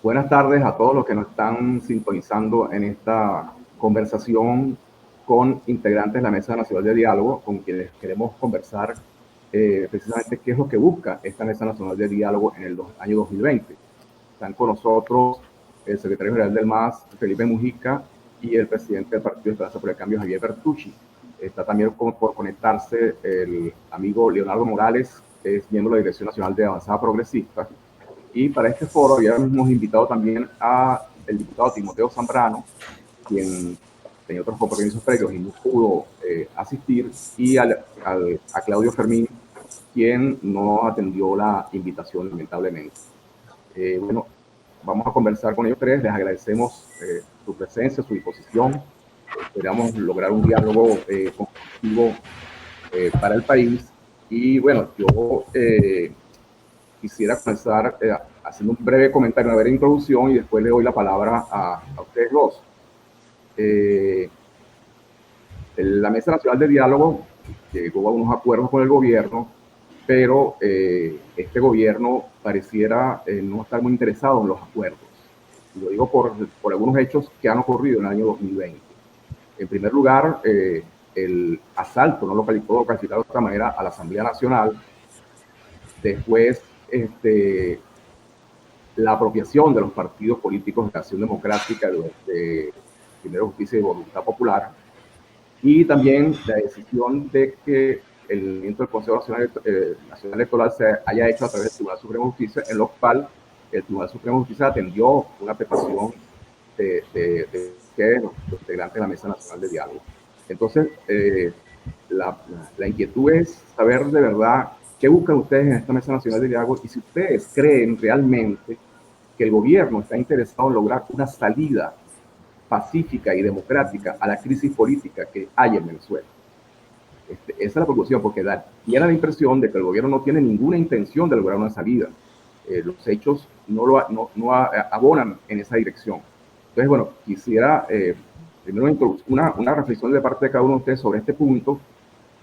Buenas tardes a todos los que nos están sintonizando en esta conversación con integrantes de la Mesa Nacional de Diálogo, con quienes queremos conversar precisamente qué es lo que busca esta Mesa Nacional de Diálogo en el año 2020. Están con nosotros el secretario general del MAS, Felipe Mujica, y el presidente del Partido de Esperanza por el Cambio, Javier Bertucci. Está también por conectarse el amigo Leonardo Morales, que es miembro de la Dirección Nacional de Avanzada Progresista. Y para este foro habíamos invitado también al diputado Timoteo Zambrano, quien tenía otros compromisos previos y no pudo asistir, y a Claudio Fermín, quien no atendió la invitación, lamentablemente. Bueno, vamos a conversar con ellos tres. Les agradecemos su presencia, su disposición. Esperamos lograr un diálogo constructivo para el país. Y bueno, yo quisiera comenzar haciendo un breve comentario, una breve introducción, y después le doy la palabra a ustedes dos. La Mesa Nacional de Diálogo llegó a unos acuerdos con el gobierno, pero este gobierno pareciera no estar muy interesado en los acuerdos. Y lo digo por algunos hechos que han ocurrido en el año 2020. En primer lugar, el asalto, no lo puedo calificar de otra manera, a la Asamblea Nacional. Después, la apropiación de los partidos políticos de Acción Democrática, de Primero Justicia y Voluntad Popular, y también la decisión de que el movimiento del Consejo Nacional Electoral se haya hecho a través del Tribunal Supremo de Justicia, en lo cual el Tribunal Supremo de Justicia atendió una petición de los integrantes de la Mesa Nacional de Diálogo. Entonces, la inquietud es saber de verdad qué buscan ustedes en esta Mesa Nacional de Diálogo y si ustedes creen realmente que el gobierno está interesado en lograr una salida pacífica y democrática a la crisis política que hay en Venezuela. Esa es la preocupación, porque tiene la impresión de que el gobierno no tiene ninguna intención de lograr una salida. Los hechos no abonan en esa dirección. Entonces, bueno, quisiera primero una reflexión de parte de cada uno de ustedes sobre este punto,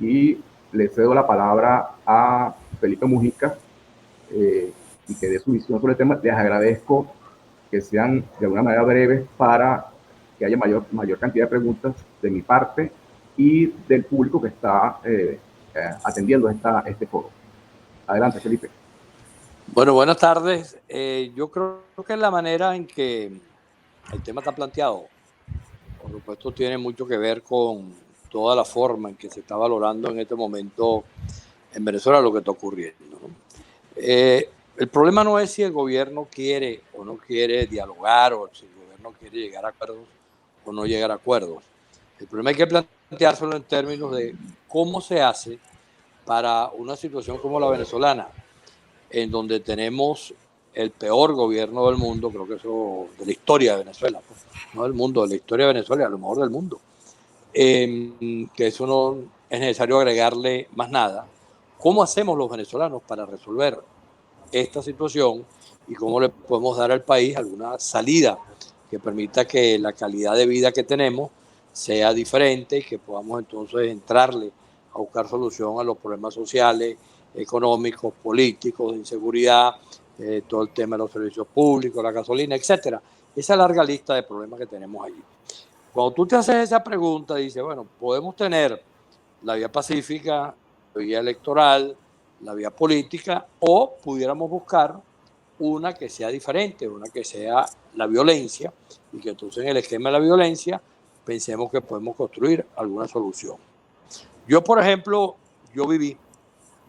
y le cedo la palabra a Felipe Mujica y que dé su visión sobre el tema. Les agradezco que sean de alguna manera breves para que haya mayor cantidad de preguntas de mi parte y del público que está atendiendo este foro. Adelante, Felipe. Bueno, buenas tardes. Yo creo que la manera en que el tema está planteado, por supuesto, tiene mucho que ver con toda la forma en que se está valorando en este momento en Venezuela lo que está ocurriendo, ¿no? El problema no es si el gobierno quiere o no quiere dialogar, o si el gobierno quiere llegar a acuerdos o no llegar a acuerdos. El problema hay que planteárselo en términos de cómo se hace para una situación como la venezolana, en donde tenemos el peor gobierno del mundo, creo que eso de la historia de Venezuela, pues, no del mundo, de la historia de Venezuela, a lo mejor del mundo, que eso no es necesario agregarle más nada. ¿Cómo hacemos los venezolanos para resolver esta situación y cómo le podemos dar al país alguna salida que permita que la calidad de vida que tenemos sea diferente y que podamos entonces entrarle a buscar solución a los problemas sociales, económicos, políticos, de inseguridad, todo el tema de los servicios públicos, la gasolina, etcétera? Esa larga lista de problemas que tenemos allí. Cuando tú te haces esa pregunta, dices, bueno, podemos tener la vía pacífica, la vía electoral, la vía política, o pudiéramos buscar una que sea diferente, una que sea la violencia, y que entonces en el esquema de la violencia pensemos que podemos construir alguna solución. Yo, por ejemplo, yo viví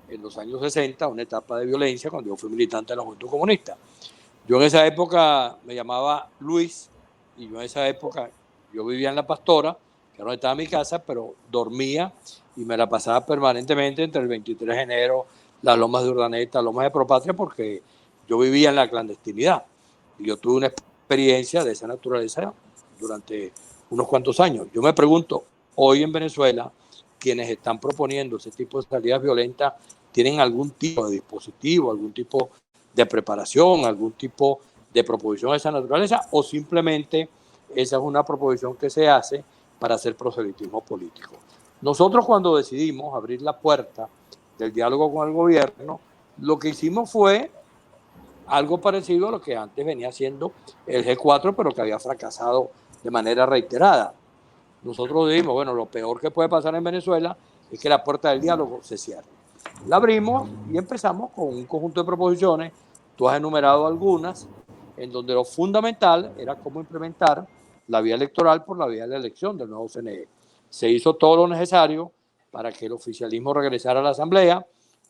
en los años 60 una etapa de violencia cuando yo fui militante de la Juventud Comunista. Yo en esa época me llamaba Luis, y yo en esa época yo vivía en La Pastora, que no estaba en mi casa, pero dormía y me la pasaba permanentemente entre el 23 de enero, las lomas de Urdaneta, lomas de Propatria, porque yo vivía en la clandestinidad. Y yo tuve una experiencia de esa naturaleza durante unos cuantos años. Yo me pregunto, hoy en Venezuela, quienes están proponiendo ese tipo de salidas violentas, ¿tienen algún tipo de dispositivo, algún tipo de preparación, algún tipo de proposición de esa naturaleza, o simplemente esa es una proposición que se hace para hacer proselitismo político? Nosotros, cuando decidimos abrir la puerta del diálogo con el gobierno, lo que hicimos fue algo parecido a lo que antes venía haciendo el G4, pero que había fracasado de manera reiterada. Nosotros dijimos, bueno, lo peor que puede pasar en Venezuela es que la puerta del diálogo se cierre. La abrimos y empezamos con un conjunto de proposiciones. Tú has enumerado algunas, en donde lo fundamental era cómo implementar la vía electoral por la vía de la elección del nuevo CNE. Se hizo todo lo necesario para que el oficialismo regresara a la Asamblea.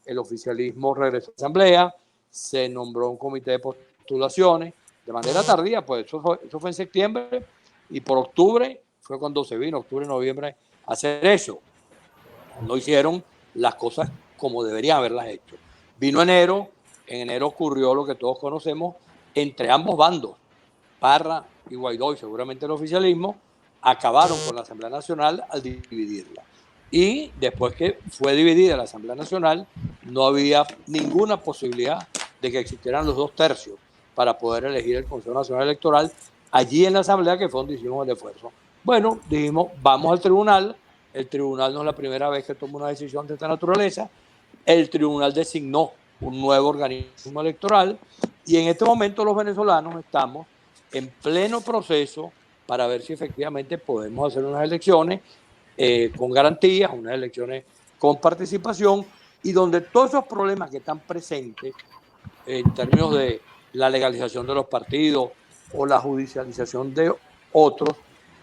El oficialismo regresó a la Asamblea, se nombró un comité de postulaciones de manera tardía, pues eso fue en septiembre, y por octubre fue cuando se vino, octubre, noviembre, a hacer eso. No hicieron las cosas como deberían haberlas hecho. Vino enero, en enero ocurrió lo que todos conocemos entre ambos bandos, Parra y Guaidó, y seguramente el oficialismo, acabaron con la Asamblea Nacional al dividirla. Y después que fue dividida la Asamblea Nacional, no había ninguna posibilidad de que existieran los 2/3 para poder elegir el Consejo Nacional Electoral allí en la Asamblea, que fue donde hicimos el esfuerzo. Bueno, dijimos, vamos al tribunal. El tribunal no es la primera vez que toma una decisión de esta naturaleza. El tribunal designó un nuevo organismo electoral y en este momento los venezolanos estamos en pleno proceso para ver si efectivamente podemos hacer unas elecciones con garantías, unas elecciones con participación, y donde todos esos problemas que están presentes en términos de la legalización de los partidos o la judicialización de otros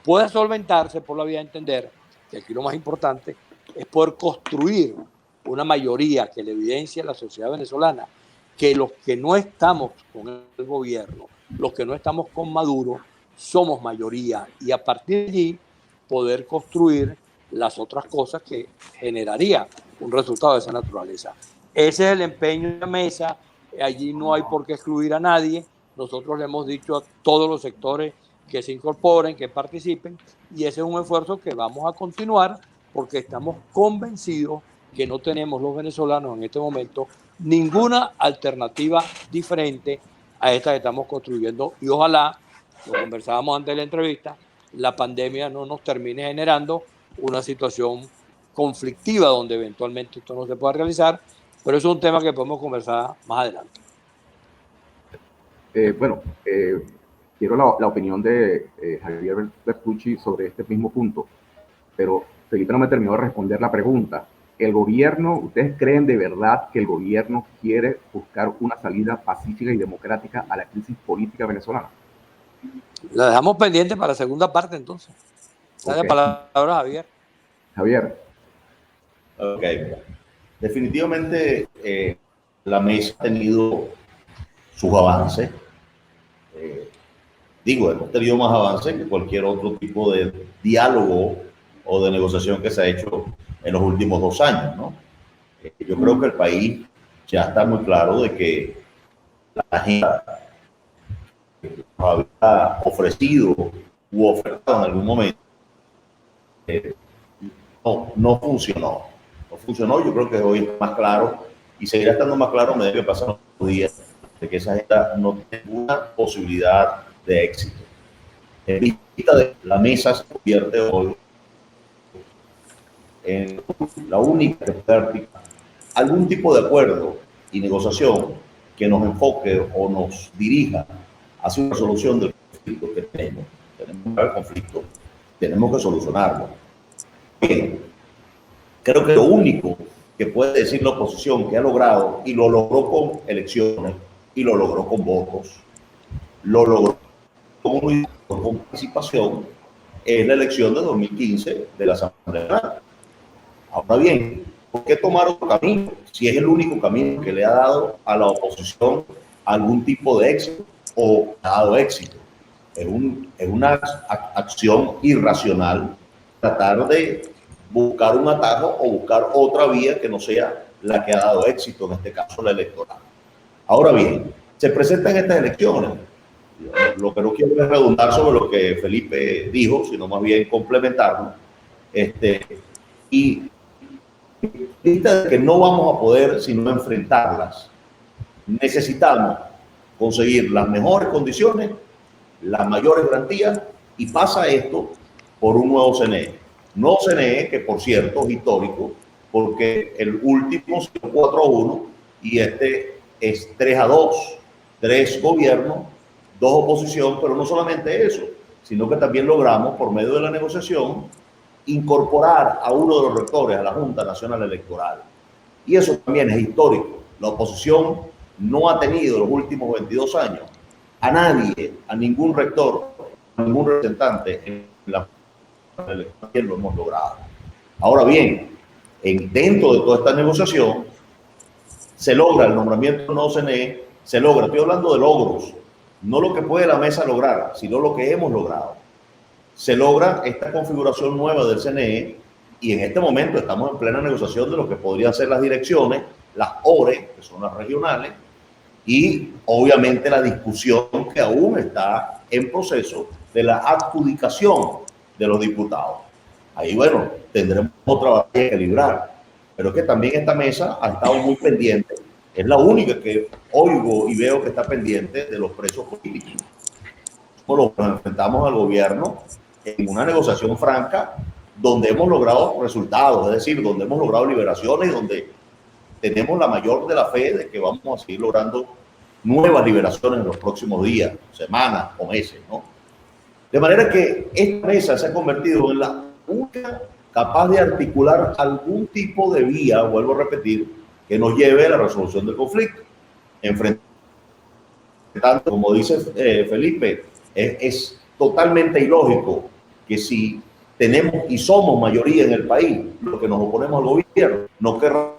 pueda solventarse por la vía de entender que aquí lo más importante es poder construir una mayoría que le evidencie a la sociedad venezolana que los que no estamos con el gobierno, los que no estamos con Maduro, somos mayoría, y a partir de allí poder construir las otras cosas que generaría un resultado de esa naturaleza. Ese es el empeño de la mesa. Allí no hay por qué excluir a nadie. Nosotros le hemos dicho a todos los sectores que se incorporen, que participen, y ese es un esfuerzo que vamos a continuar porque estamos convencidos que no tenemos los venezolanos en este momento ninguna alternativa diferente a esta que estamos construyendo, y ojalá, lo conversábamos antes de la entrevista, la pandemia no nos termine generando una situación conflictiva donde eventualmente esto no se pueda realizar, pero eso es un tema que podemos conversar más adelante. Quiero la opinión de Javier Bertucci sobre este mismo punto, pero Felipe no me terminó de responder la pregunta. ¿El gobierno, ustedes creen de verdad que el gobierno quiere buscar una salida pacífica y democrática a la crisis política venezolana? La dejamos pendiente para la segunda parte, entonces. Dale la palabra a Javier. Javier. Ok. Definitivamente la mesa ha tenido sus avances. Hemos tenido más avances que cualquier otro tipo de diálogo o de negociación que se ha hecho en los últimos 2 años, ¿no? Yo creo que el país ya está muy claro de que la agenda que nos había ofrecido u ofertado en algún momento no funcionó. No funcionó. Yo creo que hoy es más claro y seguirá estando más claro a medida que pasan los días de que esa agenda no tiene ninguna posibilidad de éxito. En vista de la mesa se convierte hoy en la única que puede aplicar algún tipo de acuerdo y negociación que nos enfoque o nos dirija hacia una solución del conflicto que tenemos. Tenemos un conflicto, tenemos que solucionarlo. Bien, creo que lo único que puede decir la oposición que ha logrado, y lo logró con elecciones, y lo logró con votos, lo logró con participación, es la elección de 2015 de la Asamblea Nacional. Ahora bien, ¿por qué tomar otro camino? Si es el único camino que le ha dado a la oposición algún tipo de éxito o ha dado éxito. Es una acción irracional tratar de buscar un atajo o buscar otra vía que no sea la que ha dado éxito, en este caso la electoral. Ahora bien, se presentan estas elecciones. Lo que no quiero es redundar sobre lo que Felipe dijo, sino más bien complementarlo. Y de que no vamos a poder sino enfrentarlas. Necesitamos conseguir las mejores condiciones, las mayores garantías, y pasa esto por un nuevo CNE. Nuevo CNE que, por cierto, es histórico, porque el último es 4-1 y este es 3-2. 3 gobiernos, 2 oposición, pero no solamente eso, sino que también logramos, por medio de la negociación, incorporar a uno de los rectores a la Junta Nacional Electoral. Y eso también es histórico. La oposición no ha tenido los últimos 22 años a nadie, a ningún rector, a ningún representante en la Junta Electoral. Lo hemos logrado. Ahora bien, dentro de toda esta negociación, se logra el nombramiento de un nuevo CNE, se logra, estoy hablando de logros, no lo que puede la mesa lograr, sino lo que hemos logrado. Se logra esta configuración nueva del CNE y en este momento estamos en plena negociación de lo que podrían ser las direcciones, las ORE, que son las regionales, y obviamente la discusión que aún está en proceso de la adjudicación de los diputados. Ahí, bueno, tendremos otra batalla que librar, pero es que también esta mesa ha estado muy pendiente, es la única que oigo y veo que está pendiente de los presos políticos. Nos enfrentamos al gobierno en una negociación franca donde hemos logrado resultados, es decir, donde hemos logrado liberaciones, donde tenemos la mayor de la fe de que vamos a seguir logrando nuevas liberaciones en los próximos días, semanas o meses, ¿no? De manera que esta mesa se ha convertido en la única capaz de articular algún tipo de vía, vuelvo a repetir, que nos lleve a la resolución del conflicto. Enfrentando, como dice Felipe, es totalmente ilógico que si tenemos y somos mayoría en el país, los que nos oponemos al gobierno, no querramos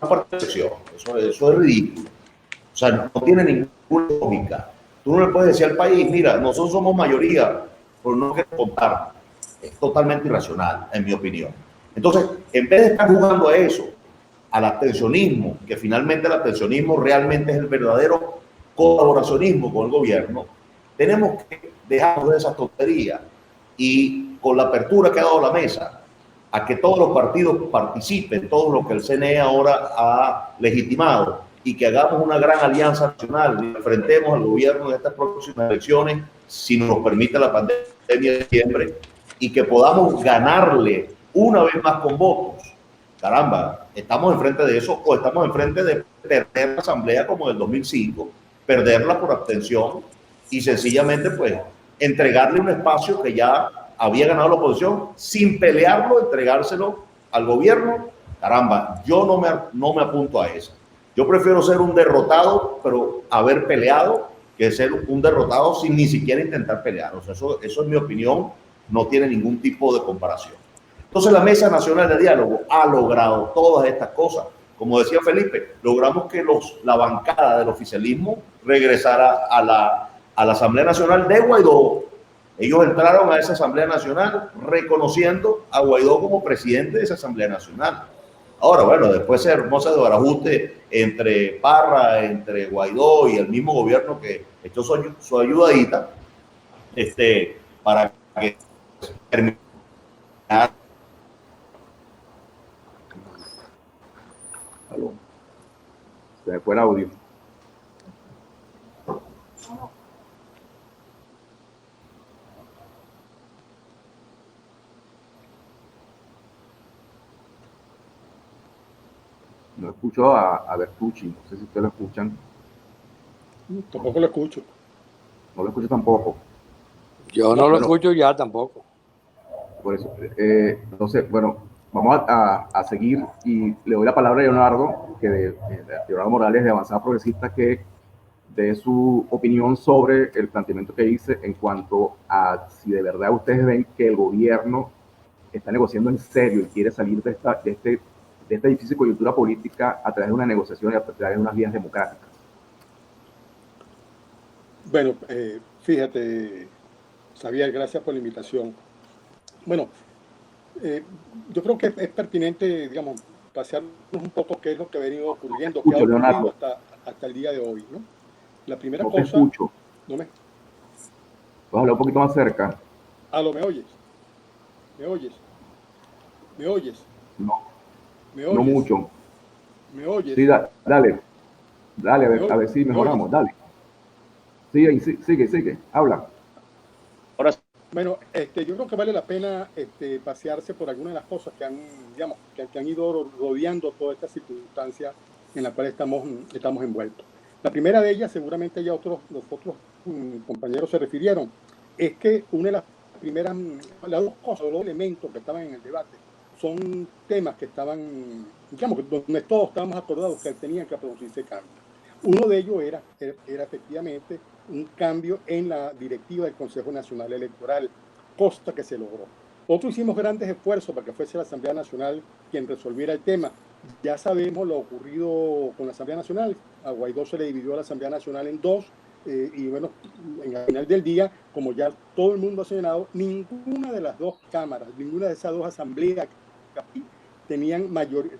participación. Eso es ridículo. O sea, no tiene ninguna lógica. Tú no le puedes decir al país, mira, nosotros somos mayoría, pero no queremos contar. Es totalmente irracional, en mi opinión. Entonces, en vez de estar jugando a eso, al abstencionismo, que finalmente el abstencionismo realmente es el verdadero colaboracionismo con el gobierno, tenemos que dejarnos de esas tonterías y con la apertura que ha dado la mesa a que todos los partidos participen, todo lo que el CNE ahora ha legitimado, y que hagamos una gran alianza nacional y enfrentemos al gobierno en estas próximas elecciones, si nos permite la pandemia de diciembre, y que podamos ganarle una vez más con votos. Caramba, ¿estamos enfrente de eso o estamos enfrente de perder la asamblea como en el 2005, perderla por abstención y sencillamente pues entregarle un espacio que ya había ganado la oposición sin pelearlo, entregárselo al gobierno? Caramba, yo no me apunto a eso. Yo prefiero ser un derrotado, pero haber peleado, que ser un derrotado sin ni siquiera intentar pelear. O sea, eso es mi opinión, no tiene ningún tipo de comparación. Entonces la Mesa Nacional de Diálogo ha logrado todas estas cosas. Como decía Felipe, logramos que la bancada del oficialismo regresara a la Asamblea Nacional de Guaidó. Ellos entraron a esa Asamblea Nacional reconociendo a Guaidó como presidente de esa Asamblea Nacional. Ahora, bueno, después se armó ese desbarajuste entre Parra, entre Guaidó y el mismo gobierno que echó su ayudadita para que terminara. Se me fue el audio. No escucho a Bertucci, no sé si ustedes lo escuchan. Tampoco lo escucho. No lo escucho tampoco. Yo no lo escucho ya tampoco. Por eso. Entonces, bueno, vamos a seguir y le doy la palabra a Leonardo, Leonardo Morales de Avanzada Progresista, que dé su opinión sobre el planteamiento que hice en cuanto a si de verdad ustedes ven que el gobierno está negociando en serio y quiere salir de esta difícil coyuntura política a través de una negociación y a través de unas vías democráticas. Bueno, fíjate, Xavier, gracias por la invitación. Bueno, yo creo que es pertinente, digamos, pasearnos un poco qué es lo que ha venido ocurriendo, qué ha ocurrido hasta el día de hoy, ¿no? La primera cosa... No te escucho. ¿No me? ¿Puedes hablar un poquito más cerca? ¿Me oyes? ¿Me oyes? ¿Me oyes? No. ¿Me oyes? No mucho. ¿Me oyes? Sí, dale, a ver si mejoramos, dale. Sigue, habla. Ahora sí. Bueno, yo creo que vale la pena pasearse por algunas de las cosas que han, digamos, que han ido rodeando toda esta circunstancia en la cual estamos envueltos. La primera de ellas, seguramente ya los otros compañeros se refirieron, es que una de las primeras, las dos cosas, los dos elementos que estaban en el debate, son temas que estaban, digamos, donde todos estábamos acordados que tenían que producirse cambios. Uno de ellos era efectivamente un cambio en la directiva del Consejo Nacional Electoral, cosa que se logró. Nosotros hicimos grandes esfuerzos para que fuese la Asamblea Nacional quien resolviera el tema. Ya sabemos lo ocurrido con la Asamblea Nacional. A Guaidó se le dividió la Asamblea Nacional en dos, y bueno, al final del día, como ya todo el mundo ha señalado, ninguna de las dos cámaras, ninguna de esas dos asambleas tenían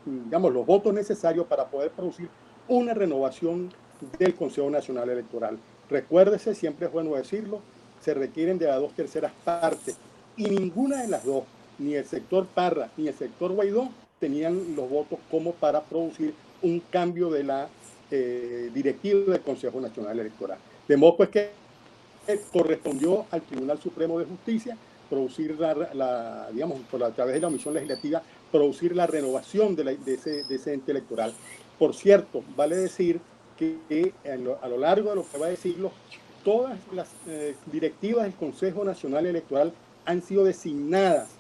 digamos, los votos necesarios para poder producir una renovación del Consejo Nacional Electoral. Recuérdese, siempre es bueno decirlo, se requieren de las 2/3 partes, y ninguna de las dos, ni el sector Parra ni el sector Guaidó, tenían los votos como para producir un cambio de la directiva del Consejo Nacional Electoral. De modo pues que correspondió al Tribunal Supremo de Justicia producir digamos, a través de la omisión legislativa, producir la renovación de ese ente electoral. Por cierto, vale decir que a lo largo de lo que va de siglos, todas las directivas del Consejo Nacional Electoral han sido designadas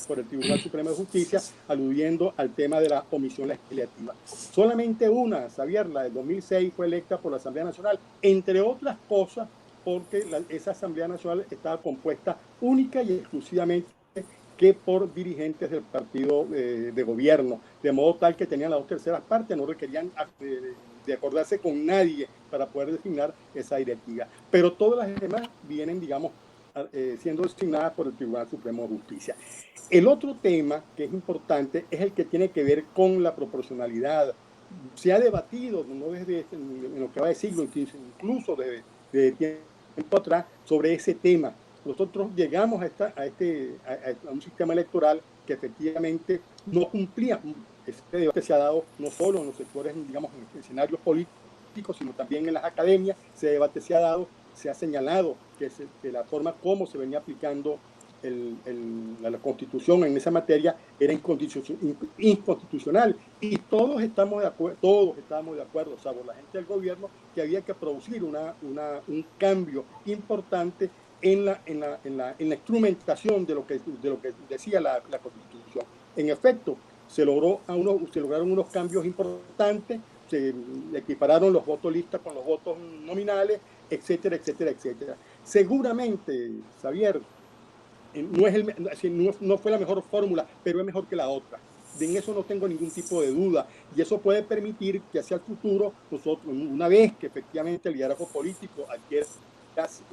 por el Tribunal Supremo de Justicia, aludiendo al tema de la omisión legislativa. Solamente una, Xavier, la del 2006, fue electa por la Asamblea Nacional, entre otras cosas porque esa Asamblea Nacional estaba compuesta única y exclusivamente que por dirigentes del partido de gobierno, de modo tal que tenían las 2/3 partes, no requerían de acordarse con nadie para poder designar esa directiva. Pero todas las demás vienen, digamos, siendo designadas por el Tribunal Supremo de Justicia. El otro tema que es importante es el que tiene que ver con la proporcionalidad. Se ha debatido, no desde en lo que va de siglo, incluso desde tiempo atrás, sobre ese tema. Nosotros llegamos a un sistema electoral que efectivamente no cumplía. Este debate se ha dado no solo en los sectores, digamos, en escenarios políticos, sino también en las academias. Ese debate se ha dado, se ha señalado que la forma como se venía aplicando la Constitución en esa materia era inconstitucional, y todos estábamos de acuerdo, salvo la gente del gobierno, que había que producir un cambio importante en la instrumentación de lo que decía la Constitución. En efecto, se lograron unos cambios importantes, se equipararon los votos listas con los votos nominales, etcétera, etcétera, etcétera. Seguramente, Xavier, no fue la mejor fórmula, pero es mejor que la otra. En eso no tengo ningún tipo de duda, y eso puede permitir que hacia el futuro nosotros, una vez que efectivamente el liderazgo político adquiera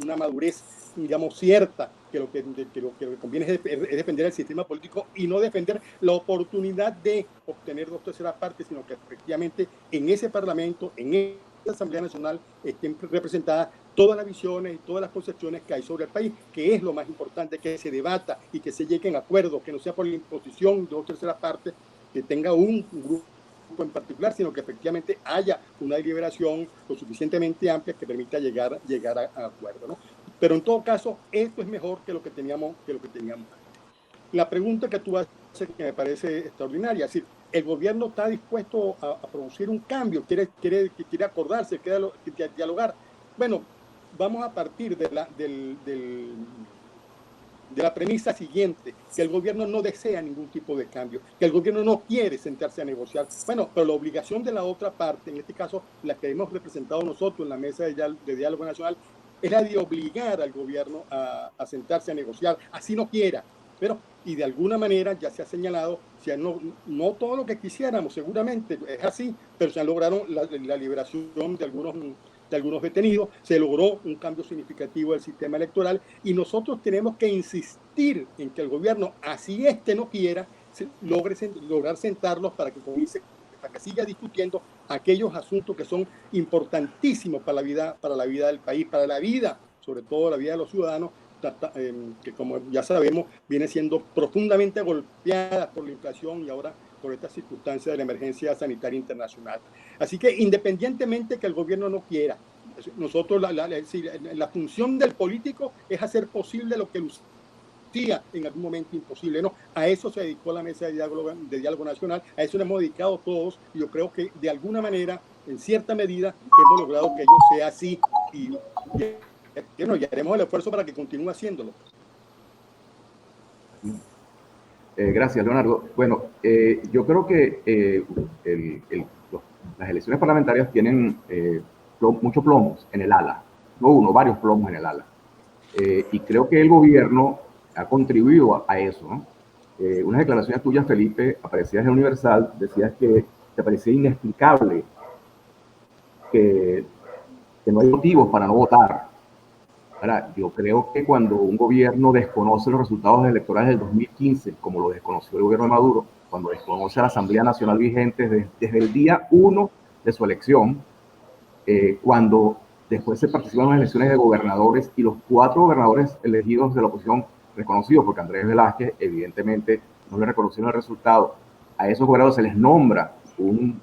una madurez, digamos, cierta, que lo que conviene es defender el sistema político y no defender la oportunidad de obtener 2/3 partes, sino que efectivamente en ese Parlamento, en esa Asamblea Nacional, estén representadas todas las visiones y todas las concepciones que hay sobre el país, que es lo más importante, que se debata y que se llegue a acuerdos, que no sea por la imposición de 2/3 partes, que tenga un grupo en particular, sino que efectivamente haya una deliberación lo suficientemente amplia que permita llegar a acuerdo, ¿no? Pero en todo caso, esto es mejor que lo que teníamos antes. La pregunta que tú haces, que me parece extraordinaria, es decir, el gobierno está dispuesto a producir un cambio, quiere acordarse, quiere dialogar. Bueno, vamos a partir de la premisa siguiente, que el gobierno no desea ningún tipo de cambio, que el gobierno no quiere sentarse a negociar. Bueno, pero la obligación de la otra parte, en este caso la que hemos representado nosotros en la mesa de diálogo nacional, es la de obligar al gobierno a sentarse a negociar, así no quiera. Pero, y de alguna manera ya se ha señalado, no todo lo que quisiéramos, seguramente es así, pero se lograron la liberación de algunos detenidos, se logró un cambio significativo del sistema electoral, y nosotros tenemos que insistir en que el gobierno, así no quiera, lograr sentarlos para que siga discutiendo aquellos asuntos que son importantísimos para la vida del país, para la vida, sobre todo la vida de los ciudadanos, que como ya sabemos viene siendo profundamente golpeada por la inflación y ahora por esta circunstancia de la emergencia sanitaria internacional. Así que independientemente que el gobierno no quiera, nosotros la función del político es hacer posible lo que lucía en algún momento imposible, ¿no? A eso se dedicó la mesa de diálogo nacional, a eso le hemos dedicado todos, y yo creo que de alguna manera en cierta medida hemos logrado que ello sea así y bueno, ya haremos el esfuerzo para que continúe haciéndolo. Gracias, Leonardo. Bueno, yo creo que las elecciones parlamentarias tienen muchos plomos en el ala, no uno, varios plomos en el ala. Y creo que el gobierno ha contribuido a eso, ¿no? Unas declaraciones tuyas, Felipe, aparecías en Universal, decías que te parecía inexplicable que no hay motivos para no votar. Ahora, yo creo que cuando un gobierno desconoce los resultados electorales del 2015, como lo desconoció el gobierno de Maduro, cuando desconoce a la Asamblea Nacional vigente desde el día 1 de su elección, cuando después se participan en las elecciones de gobernadores y los 4 gobernadores elegidos de la oposición reconocidos, porque Andrés Velázquez evidentemente no le reconocieron el resultado, a esos gobernadores se les nombra un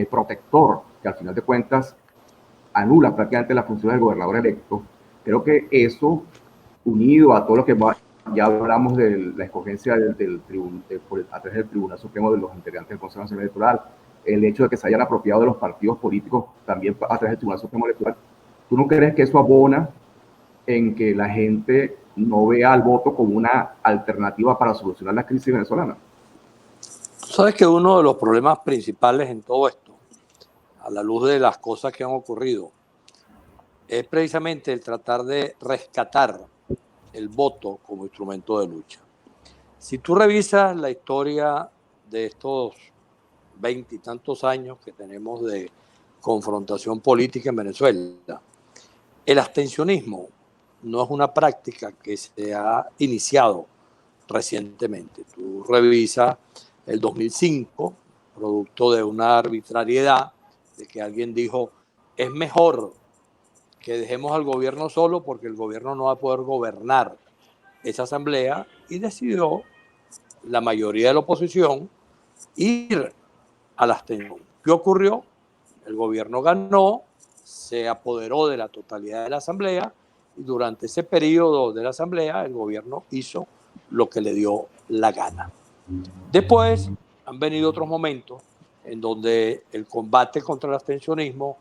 protector que al final de cuentas anula prácticamente la función del gobernador electo. Creo que eso, unido a todo lo que ya hablamos de la escogencia a través del Tribunal Supremo de los integrantes del Consejo Nacional Electoral, el hecho de que se hayan apropiado de los partidos políticos también a través del Tribunal Supremo Electoral, ¿tú no crees que eso abona en que la gente no vea al voto como una alternativa para solucionar la crisis venezolana? Tú sabes que uno de los problemas principales en todo esto, a la luz de las cosas que han ocurrido, es precisamente el tratar de rescatar el voto como instrumento de lucha. Si tú revisas la historia de estos 20 y tantos años que tenemos de confrontación política en Venezuela, el abstencionismo no es una práctica que se ha iniciado recientemente. Tú revisas el 2005, producto de una arbitrariedad, de que alguien dijo, es mejor que dejemos al gobierno solo porque el gobierno no va a poder gobernar esa asamblea, y decidió la mayoría de la oposición ir a la abstención. ¿Qué ocurrió? El gobierno ganó, se apoderó de la totalidad de la asamblea y durante ese periodo de la asamblea el gobierno hizo lo que le dio la gana. Después han venido otros momentos en donde el combate contra el abstencionismo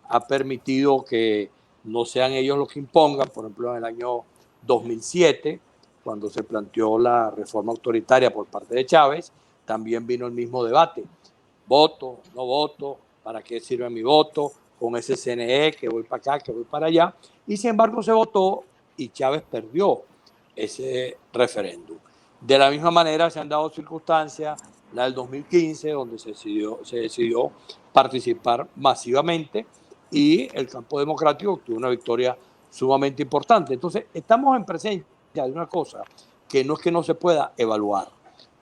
ha permitido que no sean ellos los que impongan. Por ejemplo, en el año 2007, cuando se planteó la reforma autoritaria por parte de Chávez, también vino el mismo debate. Voto, no voto, ¿para qué sirve mi voto? Con ese CNE, que voy para acá, que voy para allá. Y sin embargo se votó y Chávez perdió ese referéndum. De la misma manera se han dado circunstancias, la del 2015, donde se decidió participar masivamente y el campo democrático obtuvo una victoria sumamente importante. Entonces, estamos en presencia de una cosa que no es que no se pueda evaluar.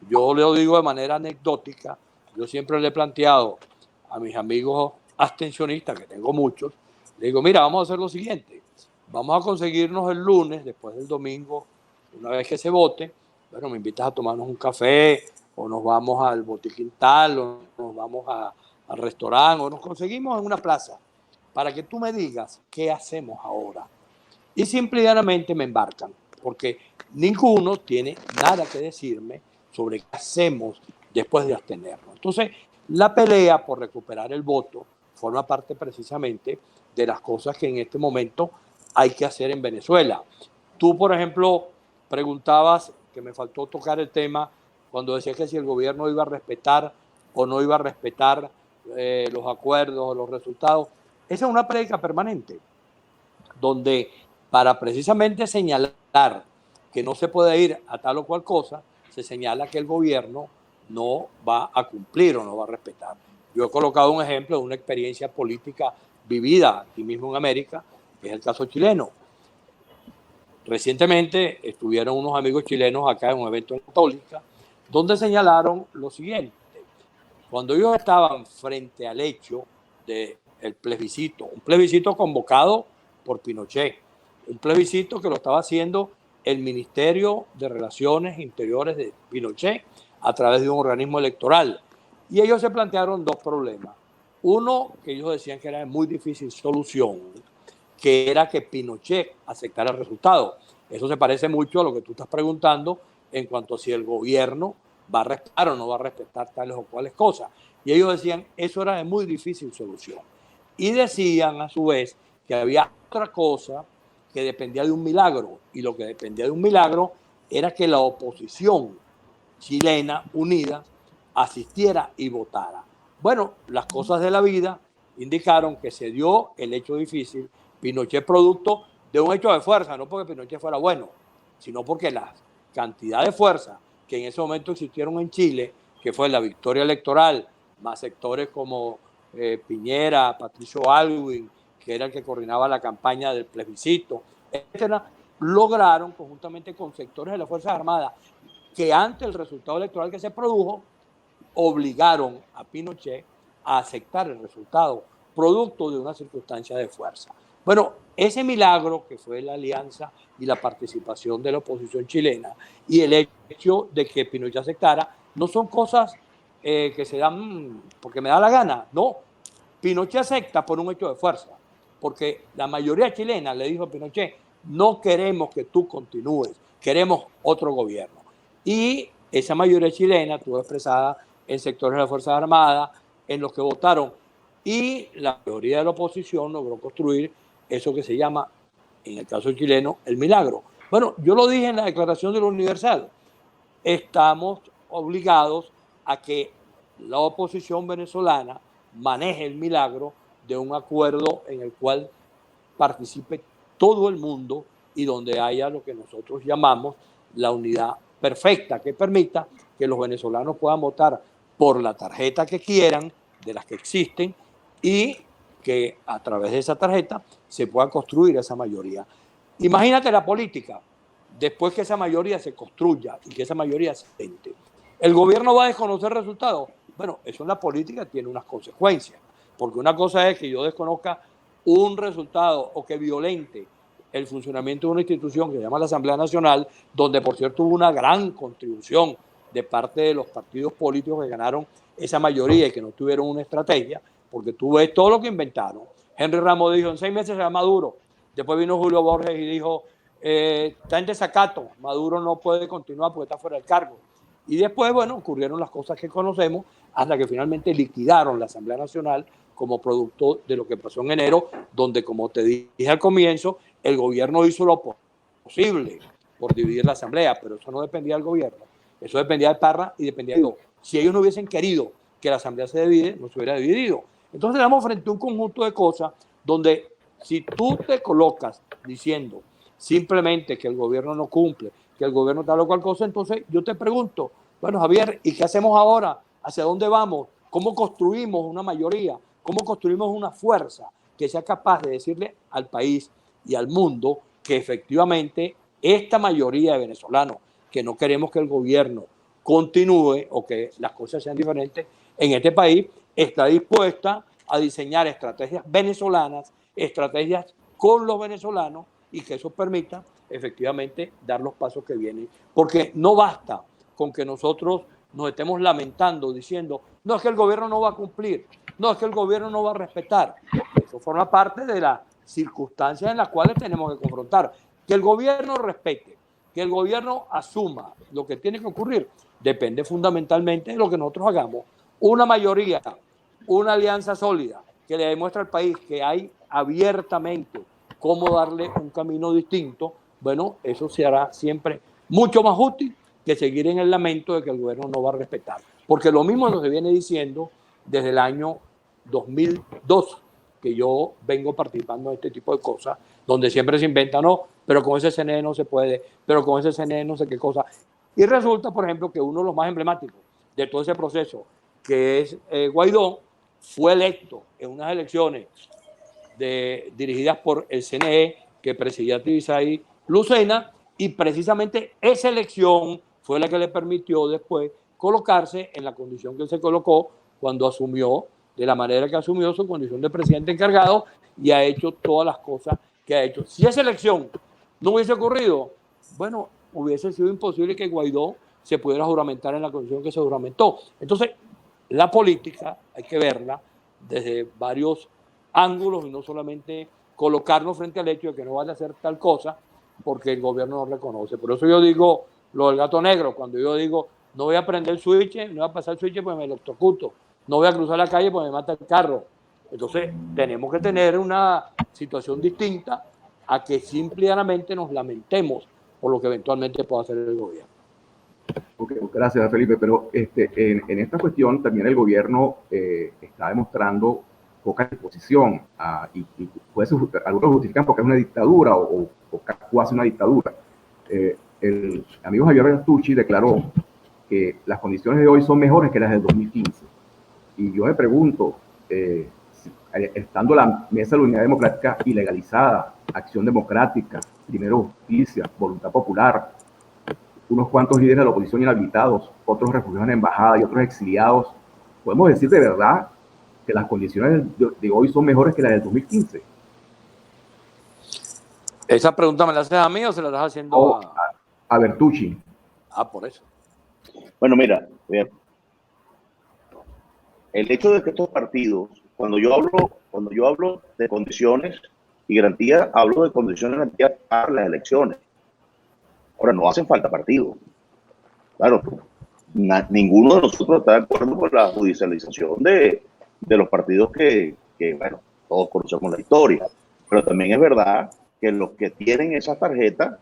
Yo le digo de manera anecdótica, yo siempre le he planteado a mis amigos abstencionistas, que tengo muchos, le digo, mira, vamos a hacer lo siguiente, vamos a conseguirnos el lunes, después del domingo, una vez que se vote, bueno, me invitas a tomarnos un café, o nos vamos al botiquín tal, o nos vamos al restaurante, o nos conseguimos en una plaza, para que tú me digas qué hacemos ahora. Y simple y llanamente me embarcan, porque ninguno tiene nada que decirme sobre qué hacemos después de abstenernos. Entonces, la pelea por recuperar el voto forma parte precisamente de las cosas que en este momento hay que hacer en Venezuela. Tú, por ejemplo, preguntabas, que me faltó tocar el tema, cuando decías que si el gobierno iba a respetar o no iba a respetar los acuerdos o los resultados. Esa es una prédica permanente, donde para precisamente señalar que no se puede ir a tal o cual cosa, se señala que el gobierno no va a cumplir o no va a respetar. Yo he colocado un ejemplo de una experiencia política vivida aquí mismo en América, que es el caso chileno. Recientemente estuvieron unos amigos chilenos acá en un evento en Católica, donde señalaron lo siguiente. Cuando ellos estaban frente al hecho del plebiscito, un plebiscito convocado por Pinochet, un plebiscito que lo estaba haciendo el Ministerio de Relaciones Interiores de Pinochet a través de un organismo electoral. Y ellos se plantearon dos problemas. Uno, que ellos decían que era de muy difícil solución, que era que Pinochet aceptara el resultado. Eso se parece mucho a lo que tú estás preguntando en cuanto a si el gobierno va a respetar o no va a respetar tales o cuales cosas. Y ellos decían, eso era de muy difícil solución. Y decían a su vez que había otra cosa que dependía de un milagro, y lo que dependía de un milagro era que la oposición chilena unida asistiera y votara. Bueno, las cosas de la vida indicaron que se dio el hecho difícil. Pinochet producto de un hecho de fuerza, no porque Pinochet fuera bueno, sino porque la cantidad de fuerza que en ese momento existieron en Chile, que fue la victoria electoral, más sectores como Piñera, Patricio Aylwin, que era el que coordinaba la campaña del plebiscito, etcétera, lograron conjuntamente con sectores de las Fuerzas Armadas que ante el resultado electoral que se produjo, obligaron a Pinochet a aceptar el resultado, producto de una circunstancia de fuerza. Bueno, ese milagro que fue la alianza y la participación de la oposición chilena y el hecho de que Pinochet aceptara, no son cosas que se dan porque me da la gana, no. Pinochet acepta por un hecho de fuerza, porque la mayoría chilena le dijo a Pinochet, no queremos que tú continúes, queremos otro gobierno. Y esa mayoría chilena estuvo expresada en sectores de las Fuerzas Armadas, en los que votaron, y la mayoría de la oposición logró construir eso que se llama, en el caso chileno, el milagro. Bueno, yo lo dije en la Declaración de la Universal, estamos obligados a que la oposición venezolana maneje el milagro de un acuerdo en el cual participe todo el mundo y donde haya lo que nosotros llamamos la unidad perfecta, que permita que los venezolanos puedan votar por la tarjeta que quieran, de las que existen, y que a través de esa tarjeta se pueda construir esa mayoría. Imagínate la política, después que esa mayoría se construya y que esa mayoría se intente. ¿El gobierno va a desconocer resultados? Bueno, eso en la política tiene unas consecuencias, porque una cosa es que yo desconozca un resultado o que violente el funcionamiento de una institución que se llama la Asamblea Nacional, donde por cierto hubo una gran contribución de parte de los partidos políticos que ganaron esa mayoría y que no tuvieron una estrategia, porque tú ves todo lo que inventaron. Henry Ramos dijo, en 6 meses será Maduro. Después vino Julio Borges y dijo, está en desacato, Maduro no puede continuar porque está fuera del cargo. Y después, bueno, ocurrieron las cosas que conocemos hasta que finalmente liquidaron la Asamblea Nacional como producto de lo que pasó en enero, donde, como te dije al comienzo, el gobierno hizo lo posible por dividir la Asamblea, pero eso no dependía del gobierno, eso dependía de Parra y dependía de ellos. Si ellos no hubiesen querido que la Asamblea se divide, no se hubiera dividido. Entonces estamos frente a un conjunto de cosas donde si tú te colocas diciendo simplemente que el gobierno no cumple, que el gobierno tal o cual cosa, entonces yo te pregunto, bueno, Javier, ¿y qué hacemos ahora? ¿Hacia dónde vamos? ¿Cómo construimos una mayoría? ¿Cómo construimos una fuerza que sea capaz de decirle al país y al mundo que efectivamente esta mayoría de venezolanos que no queremos que el gobierno continúe o que las cosas sean diferentes en este país, está dispuesta a diseñar estrategias venezolanas, estrategias con los venezolanos y que eso permita efectivamente dar los pasos que vienen? Porque no basta con que nosotros nos estemos lamentando diciendo, no, es que el gobierno no va a cumplir, no, es que el gobierno no va a respetar. Eso forma parte de las circunstancias en las cuales tenemos que confrontar. Que el gobierno respete, que el gobierno asuma lo que tiene que ocurrir, depende fundamentalmente de lo que nosotros hagamos. Una mayoría, una alianza sólida que le demuestra al país que hay abiertamente cómo darle un camino distinto, bueno, eso se hará siempre mucho más útil que seguir en el lamento de que el gobierno no va a respetar. Porque lo mismo nos viene diciendo desde el año 2002, que yo vengo participando en este tipo de cosas, donde siempre se inventa, no, pero con ese CNE no se puede, pero con ese CNE no sé qué cosa. Y resulta, por ejemplo, que uno de los más emblemáticos de todo ese proceso, que es Guaidó, fue electo en unas elecciones dirigidas por el CNE que presidía Tibisay Lucena, y precisamente esa elección fue la que le permitió después colocarse en la condición que él se colocó cuando asumió, de la manera que asumió su condición de presidente encargado, y ha hecho todas las cosas que ha hecho. Si esa elección no hubiese ocurrido, bueno, hubiese sido imposible que Guaidó se pudiera juramentar en la condición que se juramentó. Entonces, la política hay que verla desde varios ángulos y no solamente colocarnos frente al hecho de que no vaya a hacer tal cosa porque el gobierno no reconoce. Por eso yo digo lo del gato negro, cuando yo digo No voy a prender el switch, no voy a pasar el switch porque me electrocuto. No voy a cruzar la calle porque me mata el carro. Entonces, tenemos que tener una situación distinta a que simplemente nos lamentemos por lo que eventualmente pueda hacer el gobierno. Okay, gracias, Felipe. Pero en esta cuestión también el gobierno está demostrando poca disposición y algunos justifican porque es una dictadura o casi una dictadura. El amigo Javier Bertucci declaró que las condiciones de hoy son mejores que las del 2015. Y yo me pregunto, estando la Mesa de la Unidad Democrática ilegalizada, Acción Democrática, Primero Justicia, Voluntad Popular, unos cuantos líderes de la oposición inhabilitados, otros refugiados en embajada y otros exiliados, ¿podemos decir de verdad que las condiciones de hoy son mejores que las del 2015? ¿Esa pregunta me la haces a mí o se la estás haciendo a Bertucci? Por eso. Bueno, mira, el hecho de que estos partidos, cuando yo hablo de condiciones y garantías, hablo de condiciones y garantías para las elecciones. Ahora, no hacen falta partidos. Claro, ninguno de nosotros está de acuerdo con la judicialización de los partidos que, bueno, todos conocemos la historia. Pero también es verdad que los que tienen esas tarjetas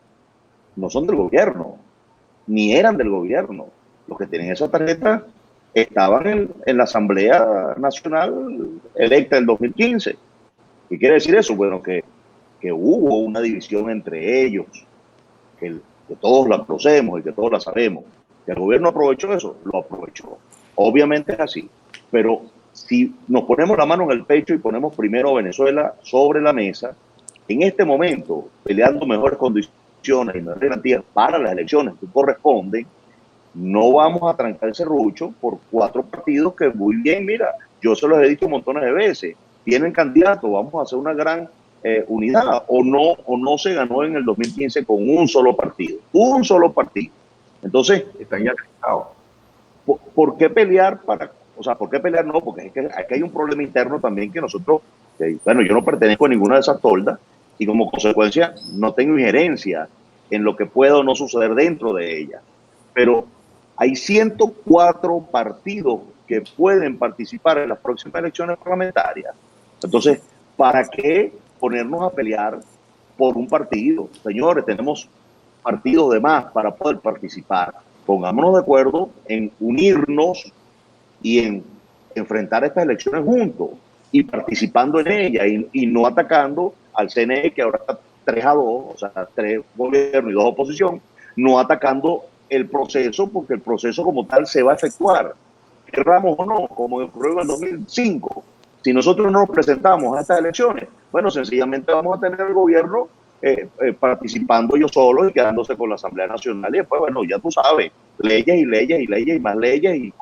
no son del gobierno, ni eran del gobierno. Los que tienen esas tarjetas estaban en la Asamblea Nacional electa en 2015. ¿Qué quiere decir eso? Bueno, que hubo una división entre ellos, que todos la conocemos y que todos la sabemos. ¿Que el gobierno aprovechó eso? Lo aprovechó. Obviamente es así. Pero si nos ponemos la mano en el pecho y ponemos primero a Venezuela sobre la mesa, en este momento, peleando mejores condiciones y mejores garantías para las elecciones que corresponden, no vamos a trancar el serrucho por 4 partidos que muy bien, mira, yo se los he dicho montones de veces, tienen candidatos, vamos a hacer una gran unidad, o no se ganó en el 2015 con un solo partido. Entonces, están ya cansados. ¿Por qué pelear ¿por qué pelear? No, porque es que aquí hay un problema interno también que nosotros, bueno, yo no pertenezco a ninguna de esas toldas y como consecuencia no tengo injerencia en lo que pueda o no suceder dentro de ella. Pero hay 104 partidos que pueden participar en las próximas elecciones parlamentarias. Entonces, ¿para qué ponernos a pelear por un partido? Señores, tenemos partidos de más para poder participar. Pongámonos de acuerdo en unirnos y en enfrentar estas elecciones juntos y participando en ellas y no atacando al CNE, que ahora está 3-2, o sea, 3 gobiernos y 2 oposición, no atacando el proceso, porque el proceso como tal se va a efectuar, querramos o no, como ocurrió en el 2005. Si nosotros no nos presentamos a estas elecciones, bueno, sencillamente vamos a tener el gobierno participando yo solo y quedándose con la Asamblea Nacional y después, bueno, ya tú sabes, leyes y leyes y leyes y más leyes y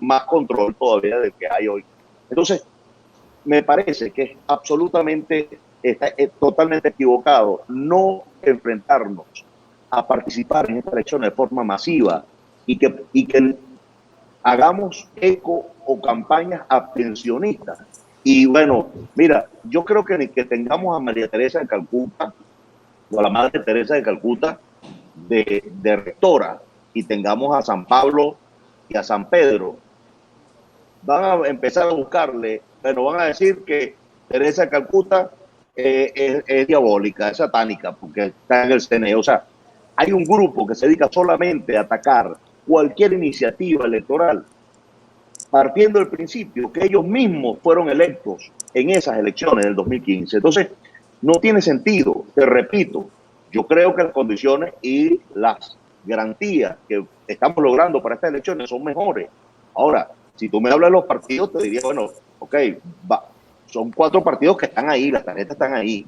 más control todavía del que hay hoy. Entonces, me parece que es absolutamente, totalmente equivocado no enfrentarnos a participar en estas elecciones de forma masiva y que hagamos eco o campañas abstencionistas. Y bueno, mira, yo creo que tengamos a María Teresa de Calcuta o a la Madre Teresa de Calcuta de rectora y tengamos a San Pablo y a San Pedro, van a empezar a buscarle, pero van a decir que Teresa de Calcuta es diabólica, es satánica, porque está en el CNE. O sea, hay un grupo que se dedica solamente a atacar cualquier iniciativa electoral, partiendo del principio que ellos mismos fueron electos en esas elecciones del 2015. Entonces, no tiene sentido, te repito, yo creo que las condiciones y las garantías que estamos logrando para estas elecciones son mejores. Ahora, si tú me hablas de los partidos, te diría, bueno, ok, son 4 partidos que están ahí, las tarjetas están ahí,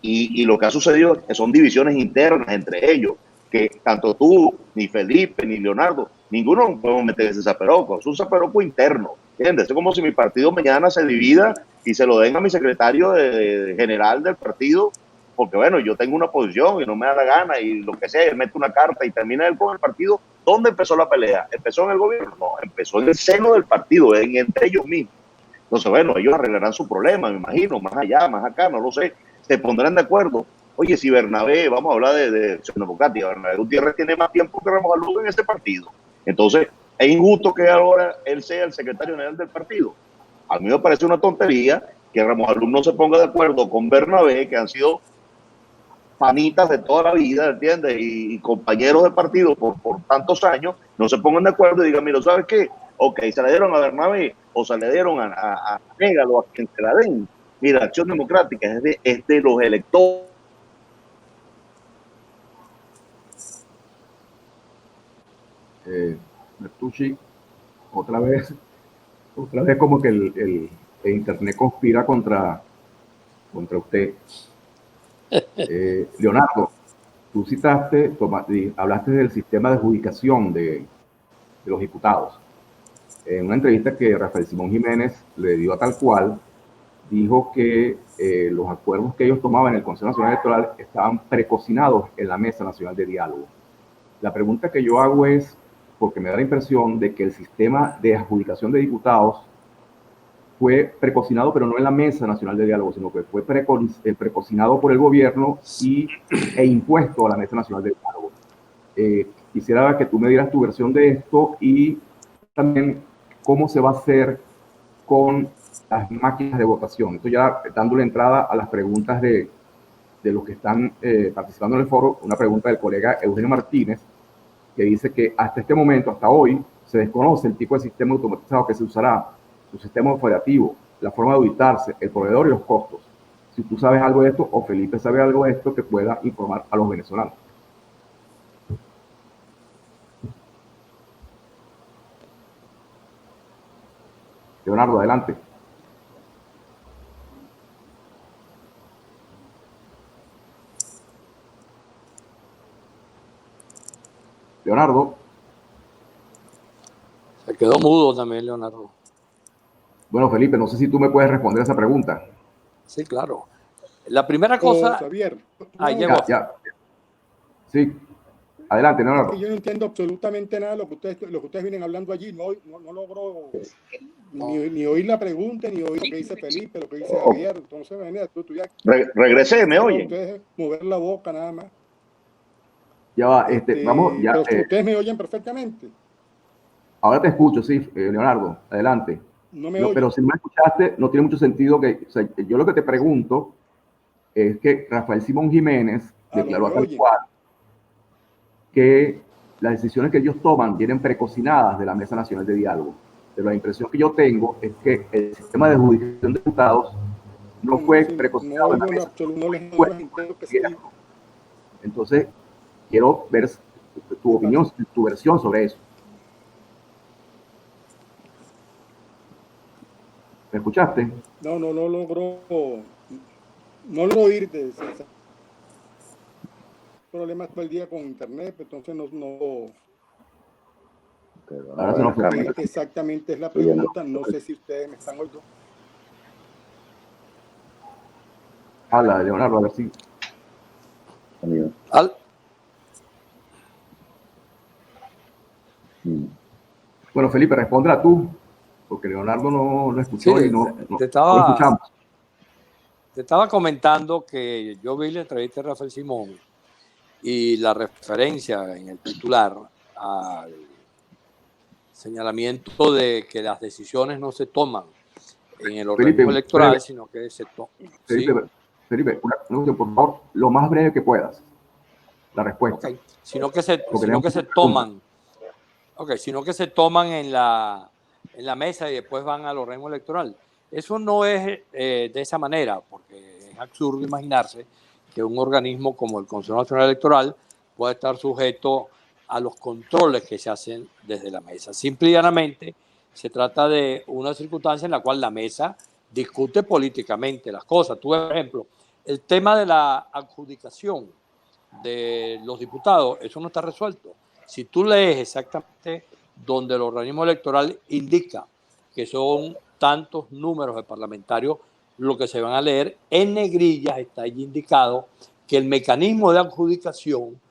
y lo que ha sucedido es que son divisiones internas entre ellos, que tanto tú, ni Felipe, ni Leonardo, ninguno podemos meter ese zaperoco, es un zaperoco interno, ¿entiendes? Es como si mi partido mañana se divida y se lo den a mi secretario general del partido, porque bueno, yo tengo una posición y no me da la gana y lo que sea, él mete una carta y termina él con el partido. ¿Dónde empezó la pelea? ¿Empezó en el gobierno? No, empezó en el seno del partido, entre ellos mismos. Entonces, bueno, ellos arreglarán su problema, me imagino, más allá, más acá, no lo sé, se pondrán de acuerdo. Oye, si Bernabé, vamos a hablar de Acción Democrática, Bernabé Gutiérrez tiene más tiempo que Ramos Lugo en ese partido. Entonces, es injusto que ahora él sea el secretario general del partido. A mí me parece una tontería que Ramos Alum no se ponga de acuerdo con Bernabé, que han sido panitas de toda la vida, ¿entiendes? Y compañeros de partido por tantos años, no se pongan de acuerdo y digan, mira, ¿sabes qué? Ok, se le dieron a Bernabé o se le dieron a Négalo, a quien se la den. Mira, Acción Democrática es de los electores. Bertucci, otra vez como que el Internet conspira contra usted. Leonardo, tú citaste, hablaste del sistema de adjudicación de los diputados. En una entrevista que Rafael Simón Jiménez le dio a Tal Cual, dijo que los acuerdos que ellos tomaban en el Consejo Nacional Electoral estaban precocinados en la Mesa Nacional de Diálogo. La pregunta que yo hago es, porque me da la impresión de que el sistema de adjudicación de diputados fue precocinado, pero no en la Mesa Nacional de Diálogo, sino que fue precocinado por el gobierno e impuesto a la Mesa Nacional de Diálogo. Quisiera que tú me dieras tu versión de esto y también cómo se va a hacer con las máquinas de votación. Esto ya dándole entrada a las preguntas de los que están participando en el foro, una pregunta del colega Eugenio Martínez, que dice que hasta este momento, hasta hoy, se desconoce el tipo de sistema automatizado que se usará, su sistema operativo, la forma de auditarse, el proveedor y los costos. Si tú sabes algo de esto o Felipe sabe algo de esto, que pueda informar a los venezolanos. Leonardo, adelante. Leonardo. Se quedó mudo también, Leonardo. Bueno, Felipe, no sé si tú me puedes responder esa pregunta. Sí, claro. La primera cosa... Javier. llegó. Ya. Sí. Adelante, Leonardo. Yo no entiendo absolutamente nada de lo que ustedes vienen hablando allí. No logro ni oír la pregunta, ni oír lo que dice Felipe, lo que dice Javier. Entonces, venía, tú ya... Regresé, ¿me oyen? Ustedes mover la boca nada más. Ya va, vamos, ya. Pero ustedes me oyen perfectamente. Ahora te escucho, sí, Leonardo, adelante. No me oyen. Pero si no me escuchaste, no tiene mucho sentido que, o sea, yo lo que te pregunto es que Rafael Simón Jiménez declaró a Tal Cual que las decisiones que ellos toman vienen precocinadas de la Mesa Nacional de Diálogo. Pero la impresión que yo tengo es que el sistema de adjudicación de diputados no fue precocinado en la Mesa. Entonces, quiero ver tu opinión, tu versión sobre eso. ¿Me escuchaste? No logro oírte. Problemas todo el día con internet, entonces no exactamente es la pregunta. No sé si ustedes me están oyendo. Habla, Leonardo, a ver si. Bueno, Felipe, respóndela tú, porque Leonardo no escuchó, sí, y no lo escuchamos. Te estaba comentando que yo vi la entrevista de Rafael Simón y la referencia en el titular al señalamiento de que las decisiones no se toman en el organismo electoral, sino que se toman. Felipe, por favor, lo más breve que puedas, la respuesta. Okay. Sino que se toman en la mesa y después van al organismo electoral. Eso no es de esa manera, porque es absurdo imaginarse que un organismo como el Consejo Nacional Electoral pueda estar sujeto a los controles que se hacen desde la mesa. Simple y llanamente se trata de una circunstancia en la cual la mesa discute políticamente las cosas. Tú, por ejemplo, el tema de la adjudicación de los diputados, eso no está resuelto. Si tú lees exactamente donde el organismo electoral indica que son tantos números de parlamentarios, lo que se van a leer en negrillas está allí indicado que el mecanismo de adjudicación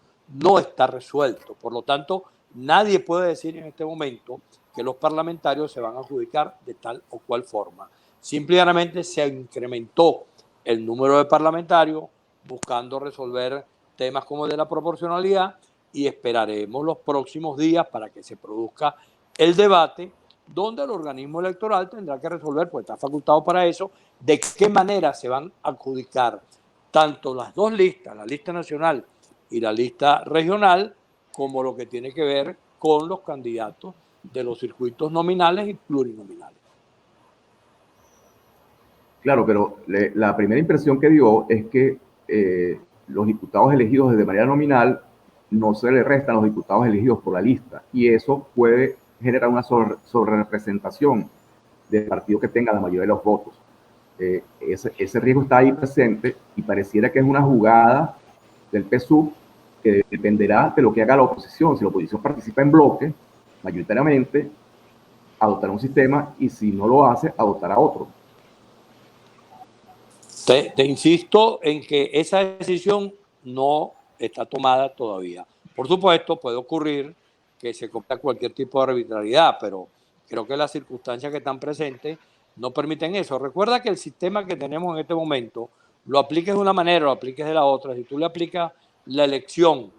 no está resuelto. Por lo tanto, nadie puede decir en este momento que los parlamentarios se van a adjudicar de tal o cual forma. Simplemente se incrementó el número de parlamentarios buscando resolver temas como el de la proporcionalidad y esperaremos los próximos días para que se produzca el debate, donde el organismo electoral tendrá que resolver, pues está facultado para eso, de qué manera se van a adjudicar tanto las dos listas, la lista nacional y la lista regional, como lo que tiene que ver con los candidatos de los circuitos nominales y plurinominales. Claro, pero la primera impresión que dio es que los diputados elegidos de manera nominal no se le restan a los diputados elegidos por la lista, y eso puede generar una sobrerepresentación del partido que tenga la mayoría de los votos. Ese riesgo está ahí presente y pareciera que es una jugada del PSUV que dependerá de lo que haga la oposición. Si la oposición participa en bloque, mayoritariamente adoptará un sistema, y si no lo hace, adoptará otro. Te insisto en que esa decisión no está tomada todavía. Por supuesto, puede ocurrir que se cometa cualquier tipo de arbitrariedad, pero creo que las circunstancias que están presentes no permiten eso. Recuerda que el sistema que tenemos en este momento, lo apliques de una manera o lo apliques de la otra. Si tú le aplicas la elección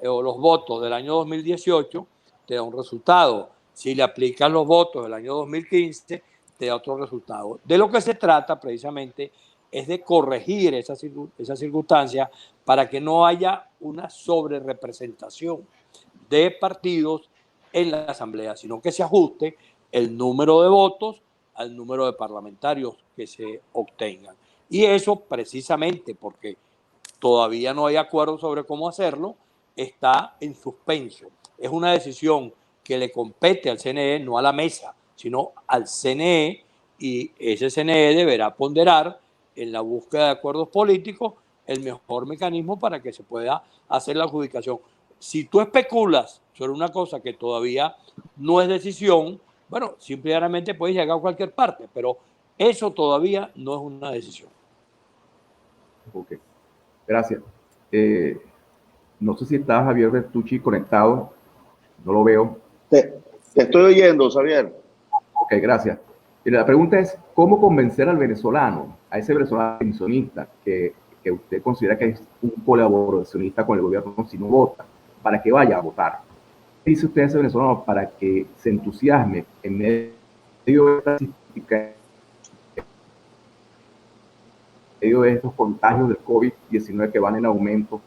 o los votos del año 2018, te da un resultado. Si le aplicas los votos del año 2015, te da otro resultado. De lo que se trata precisamente es de corregir esa circunstancia para que no haya una sobrerepresentación de partidos en la Asamblea, sino que se ajuste el número de votos al número de parlamentarios que se obtengan. Y eso precisamente porque todavía no hay acuerdo sobre cómo hacerlo, está en suspenso. Es una decisión que le compete al CNE, no a la mesa, sino al CNE, y ese CNE deberá ponderar en la búsqueda de acuerdos políticos el mejor mecanismo para que se pueda hacer la adjudicación. Si tú especulas sobre una cosa que todavía no es decisión, bueno, simplemente puedes llegar a cualquier parte, pero eso todavía no es una decisión. Ok, gracias. No sé si está Javier Bertucci conectado, no lo veo. Te estoy oyendo, Xavier. Ok, gracias. Y la pregunta es, ¿cómo convencer al venezolano, a ese venezolano pensionista que usted considera que es un colaboracionista con el gobierno si no vota, para que vaya a votar? ¿Qué dice usted a ese venezolano para que se entusiasme en medio de esta crítica, en medio de estos contagios del COVID-19 que van en aumento?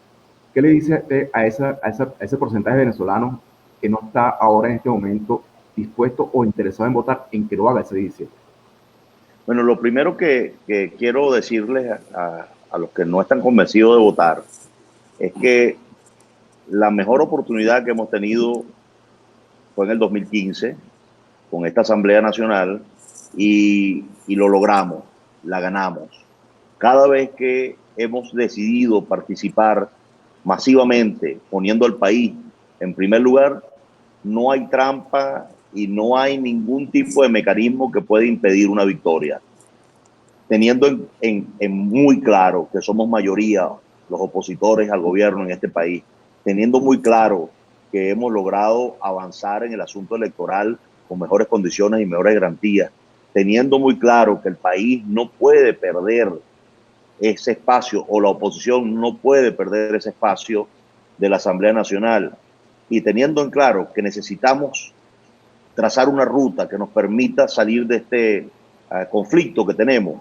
¿Qué le dice a ese porcentaje de venezolanos que no está ahora en este momento dispuesto o interesado en votar, en que lo haga ese 17? Bueno, lo primero que quiero decirles a los que no están convencidos de votar es que la mejor oportunidad que hemos tenido fue en el 2015 con esta Asamblea Nacional y lo logramos, la ganamos. Cada vez que hemos decidido participar masivamente, poniendo al país en primer lugar, no hay trampa y no hay ningún tipo de mecanismo que pueda impedir una victoria. Teniendo en muy claro que somos mayoría los opositores al gobierno en este país, teniendo muy claro que hemos logrado avanzar en el asunto electoral con mejores condiciones y mejores garantías, teniendo muy claro que el país no puede perder ese espacio, o la oposición no puede perder ese espacio de la Asamblea Nacional, y teniendo en claro que necesitamos trazar una ruta que nos permita salir de este conflicto que tenemos,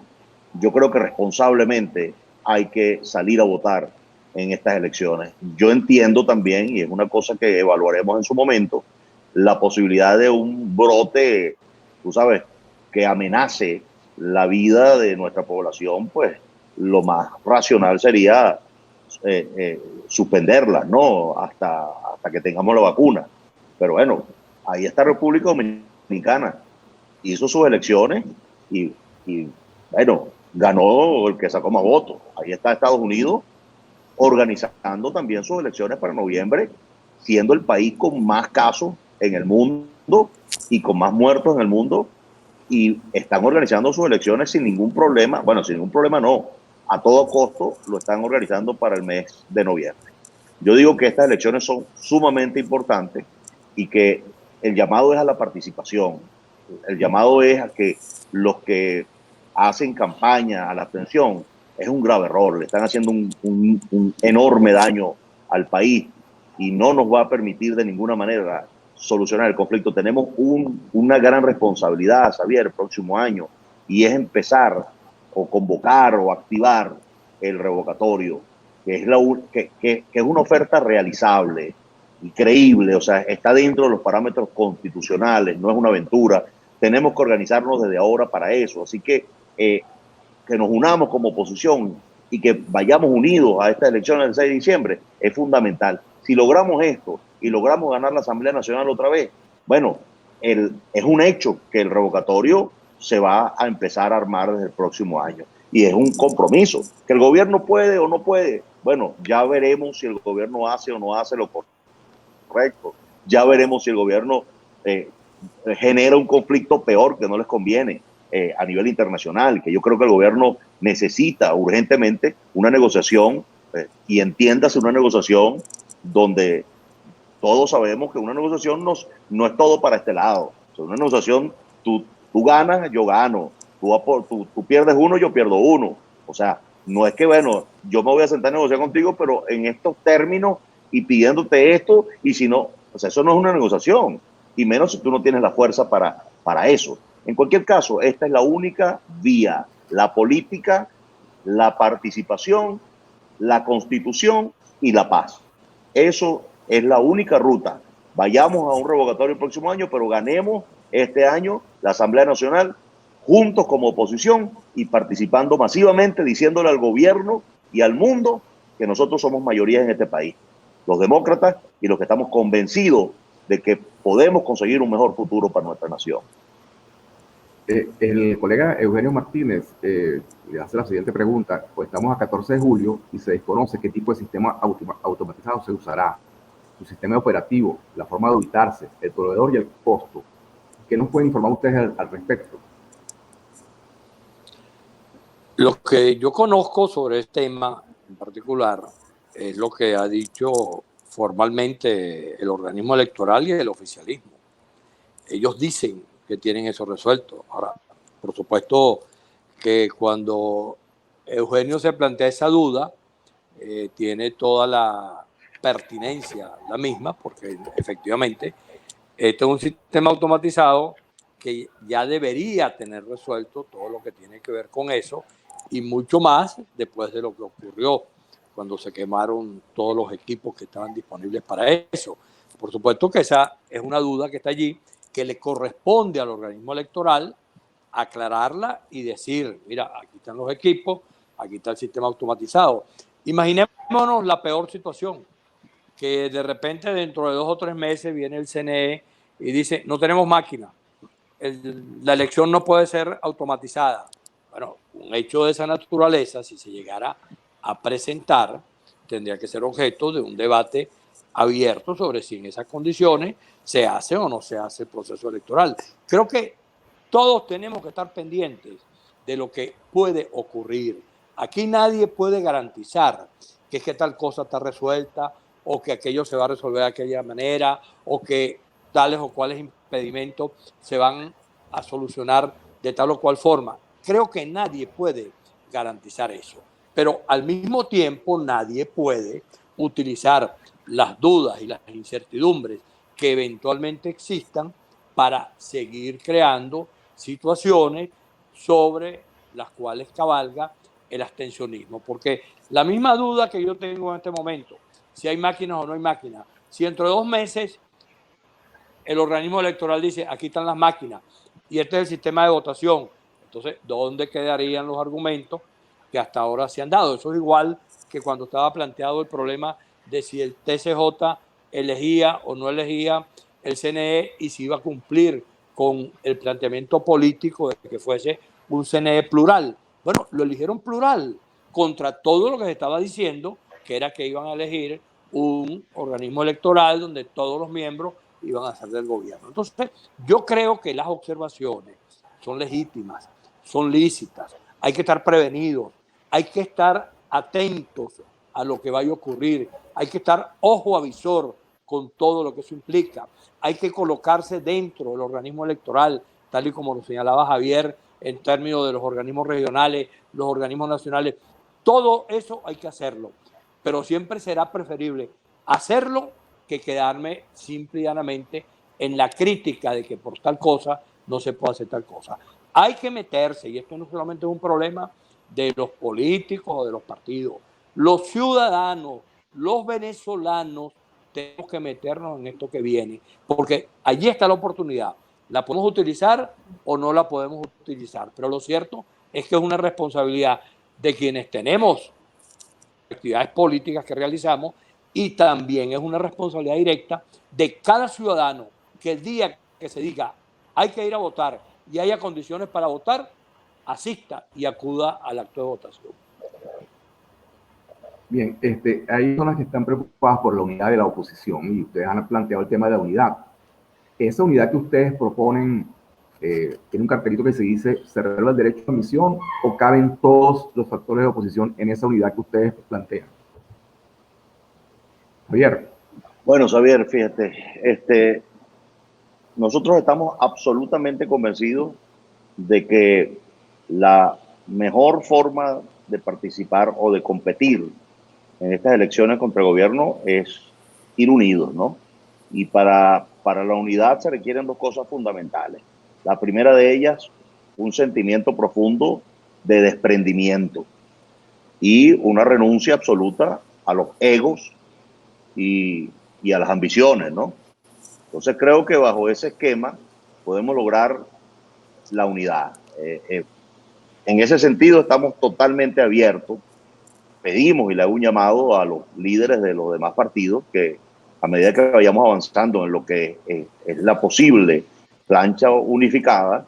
yo creo que responsablemente hay que salir a votar en estas elecciones. Yo entiendo también, y es una cosa que evaluaremos en su momento, la posibilidad de un brote, tú sabes, que amenace la vida de nuestra población, pues lo más racional sería suspenderla, ¿no? Hasta que tengamos la vacuna. Pero bueno, ahí está República Dominicana, hizo sus elecciones y bueno, ganó el que sacó más votos. Ahí está Estados Unidos organizando también sus elecciones para noviembre, siendo el país con más casos en el mundo y con más muertos en el mundo, y están organizando sus elecciones sin ningún problema. Bueno, sin ningún problema no, a todo costo lo están organizando para el mes de noviembre. Yo digo que estas elecciones son sumamente importantes y que el llamado es a la participación. El llamado es a que los que hacen campaña a la abstención es un grave error. Le están haciendo un enorme daño al país. y no nos va a permitir de ninguna manera solucionar el conflicto. Tenemos una gran responsabilidad, Xavier, el próximo año, y es empezar o convocar o activar el revocatorio, que es una oferta realizable y creíble, o sea, está dentro de los parámetros constitucionales, no es una aventura. Tenemos que organizarnos desde ahora para eso, así que nos unamos como oposición y que vayamos unidos a esta elección del 6 de diciembre es fundamental. Si logramos esto y logramos ganar la Asamblea Nacional otra vez, bueno, es un hecho que el revocatorio se va a empezar a armar desde el próximo año. Y es un compromiso. Que el gobierno puede o no puede, bueno, ya veremos si el gobierno hace o no hace lo correcto. Ya veremos si el gobierno genera un conflicto peor que no les conviene a nivel internacional, que yo creo que el gobierno necesita urgentemente una negociación y entiéndase una negociación donde todos sabemos que una negociación no es todo para este lado. O sea, una negociación, tú ganas, yo gano. Tú pierdes uno, yo pierdo uno. O sea, no es que, bueno, yo me voy a sentar a negociar contigo, pero en estos términos y pidiéndote esto, y si no, o sea, eso no es una negociación. Y menos si tú no tienes la fuerza para eso. En cualquier caso, esta es la única vía, la política, la participación, la constitución y la paz. Eso es la única ruta. Vayamos a un revocatorio el próximo año, pero ganemos este año la Asamblea Nacional juntos como oposición y participando masivamente, diciéndole al gobierno y al mundo que nosotros somos mayoría en este país, los demócratas y los que estamos convencidos de que podemos conseguir un mejor futuro para nuestra nación. El colega Eugenio Martínez le hace la siguiente pregunta. Pues estamos a 14 de julio y se desconoce qué tipo de sistema automatizado se usará, su sistema operativo, la forma de auditarse, el proveedor y el costo. ¿Qué nos pueden informar ustedes al respecto? Lo que yo conozco sobre este tema en particular es lo que ha dicho formalmente el organismo electoral y el oficialismo. Ellos dicen que tienen eso resuelto. Ahora, por supuesto que cuando Eugenio se plantea esa duda, tiene toda la pertinencia la misma, porque efectivamente este es un sistema automatizado que ya debería tener resuelto todo lo que tiene que ver con eso y mucho más después de lo que ocurrió cuando se quemaron todos los equipos que estaban disponibles para eso. Por supuesto que esa es una duda que está allí, que le corresponde al organismo electoral aclararla y decir, mira, aquí están los equipos, aquí está el sistema automatizado. Imaginémonos la peor situación, que de repente dentro de 2 o 3 meses viene el CNE y dice, no tenemos máquina, la elección no puede ser automatizada. Bueno, un hecho de esa naturaleza, si se llegara a presentar, tendría que ser objeto de un debate abierto sobre si en esas condiciones se hace o no se hace el proceso electoral. Creo que todos tenemos que estar pendientes de lo que puede ocurrir. Aquí nadie puede garantizar que es que tal cosa está resuelta o que aquello se va a resolver de aquella manera o que tales o cuales impedimentos se van a solucionar de tal o cual forma. Creo que nadie puede garantizar eso, pero al mismo tiempo nadie puede utilizar las dudas y las incertidumbres que eventualmente existan para seguir creando situaciones sobre las cuales cabalga el abstencionismo, porque la misma duda que yo tengo en este momento, si hay máquinas o no hay máquinas, si dentro de 2 meses el organismo electoral dice, aquí están las máquinas y este es el sistema de votación, entonces, ¿dónde quedarían los argumentos que hasta ahora se han dado? Eso es igual que cuando estaba planteado el problema de si el TCJ elegía o no elegía el CNE y si iba a cumplir con el planteamiento político de que fuese un CNE plural. Bueno, lo eligieron plural contra todo lo que se estaba diciendo, que era que iban a elegir un organismo electoral donde todos los miembros iban a ser del gobierno. Entonces, yo creo que las observaciones son legítimas, son lícitas, hay que estar prevenidos, hay que estar atentos a lo que vaya a ocurrir, hay que estar ojo avisor con todo lo que eso implica, hay que colocarse dentro del organismo electoral, tal y como lo señalaba Javier, en términos de los organismos regionales, los organismos nacionales, todo eso hay que hacerlo, pero siempre será preferible hacerlo que quedarme simple y llanamente en la crítica de que por tal cosa no se puede hacer tal cosa. Hay que meterse, y esto no solamente es un problema de los políticos o de los partidos, los ciudadanos, los venezolanos, tenemos que meternos en esto que viene, porque allí está la oportunidad. La podemos utilizar o no la podemos utilizar, pero lo cierto es que es una responsabilidad de quienes tenemos actividades políticas que realizamos, y también es una responsabilidad directa de cada ciudadano que el día que se diga hay que ir a votar y haya condiciones para votar, asista y acuda al acto de votación. Bien, hay personas que están preocupadas por la unidad de la oposición y ustedes han planteado el tema de la unidad. Esa unidad que ustedes proponen tiene un cartelito que se dice ¿se reserva el derecho a admisión o caben todos los factores de oposición en esa unidad que ustedes plantean? Javier. Bueno, Xavier, fíjate, nosotros estamos absolutamente convencidos de que la mejor forma de participar o de competir en estas elecciones contra el gobierno es ir unidos, ¿no? Y para la unidad se requieren dos cosas fundamentales. La primera de ellas, un sentimiento profundo de desprendimiento y una renuncia absoluta a los egos y a las ambiciones, ¿no? Entonces creo que bajo ese esquema podemos lograr la unidad. En ese sentido estamos totalmente abiertos. Pedimos y le hago un llamado a los líderes de los demás partidos que a medida que vayamos avanzando en lo que es la posible plancha unificada,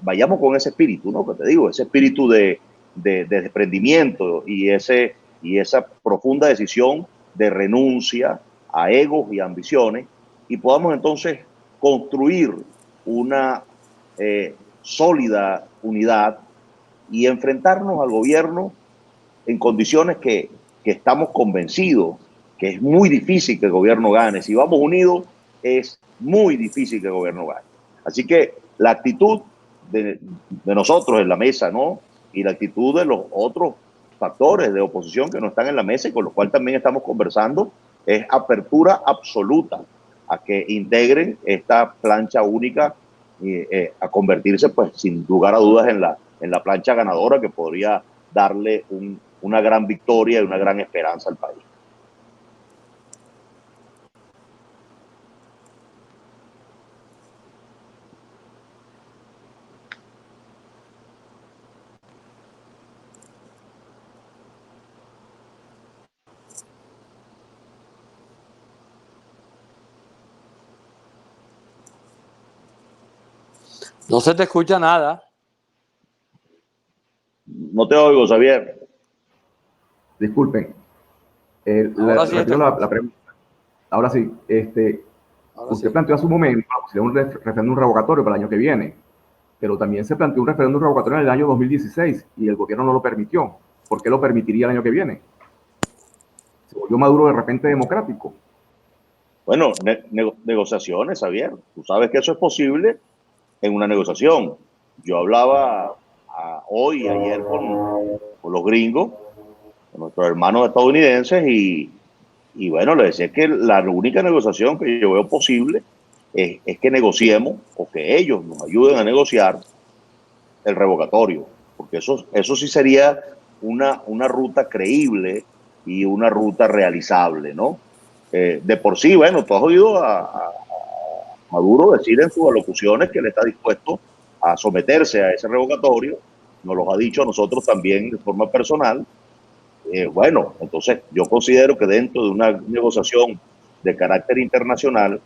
vayamos con ese espíritu, ¿no? Que te digo, ese espíritu de desprendimiento y esa profunda decisión de renuncia a egos y ambiciones, y podamos entonces construir una sólida unidad y enfrentarnos al gobierno en condiciones que estamos convencidos que es muy difícil que el gobierno gane. Si vamos unidos, es muy difícil que el gobierno gane. Así que la actitud de nosotros en la mesa, ¿no? Y la actitud de los otros factores de oposición que no están en la mesa y con los cuales también estamos conversando, es apertura absoluta a que integren esta plancha única a convertirse, pues, sin lugar a dudas en la plancha ganadora que podría darle una gran victoria y una gran esperanza al país. No se te escucha nada. No te oigo, Xavier. Disculpen. Ahora sí la pregunta. Ahora sí. Usted planteó hace un momento un referéndum revocatorio para el año que viene, pero también se planteó un referéndum revocatorio en el año 2016 y el gobierno no lo permitió. ¿Por qué lo permitiría el año que viene? ¿Se volvió Maduro de repente democrático? Bueno, negociaciones, Xavier. Tú sabes que eso es posible en una negociación. Yo hablaba hoy y ayer con los gringos, con nuestros hermanos estadounidenses, y bueno, les decía que la única negociación que yo veo posible es que negociemos o que ellos nos ayuden a negociar el revocatorio, porque eso sí sería una ruta creíble y una ruta realizable, ¿no? De por sí, bueno, tú has oído a Maduro decir en sus alocuciones que él está dispuesto a someterse a ese revocatorio, nos lo ha dicho a nosotros también de forma personal. Bueno, entonces yo considero que dentro de una negociación de carácter internacional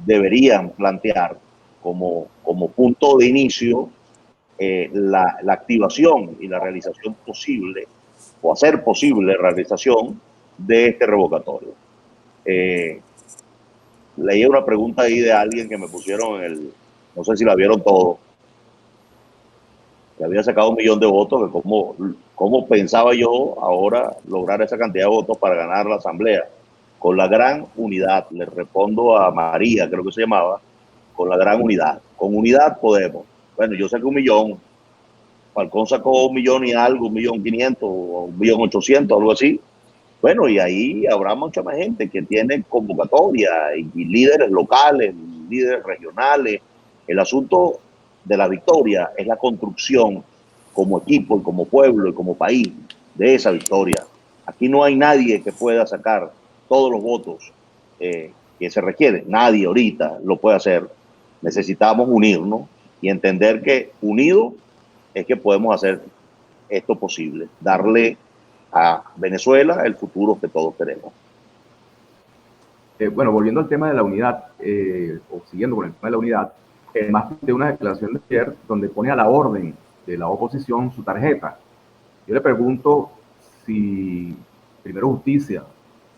deberían plantear como punto de inicio la activación y la realización posible, o hacer posible la realización de este revocatorio. Leí una pregunta ahí de alguien que me pusieron no sé si la vieron todos, que había sacado 1 millón de votos, que cómo pensaba yo ahora lograr esa cantidad de votos para ganar la asamblea. Con la gran unidad, le respondo a María, creo que se llamaba, con la gran unidad. Con unidad podemos. Bueno, yo saqué 1 millón, Falcón sacó 1 millón y algo, 1.500.000, o 1.800.000, algo así. Bueno, y ahí habrá mucha más gente que tiene convocatoria y líderes locales, líderes regionales. El asunto de la victoria es la construcción como equipo y como pueblo y como país de esa victoria. Aquí no hay nadie que pueda sacar todos los votos que se requieren. Nadie ahorita lo puede hacer. Necesitamos unirnos y entender que unidos es que podemos hacer esto posible, darle a Venezuela el futuro que todos queremos. Bueno, volviendo al tema de la unidad, o siguiendo con el tema de la unidad, más de una declaración de ayer donde pone a la orden de la oposición su tarjeta. Yo le pregunto si primero Justicia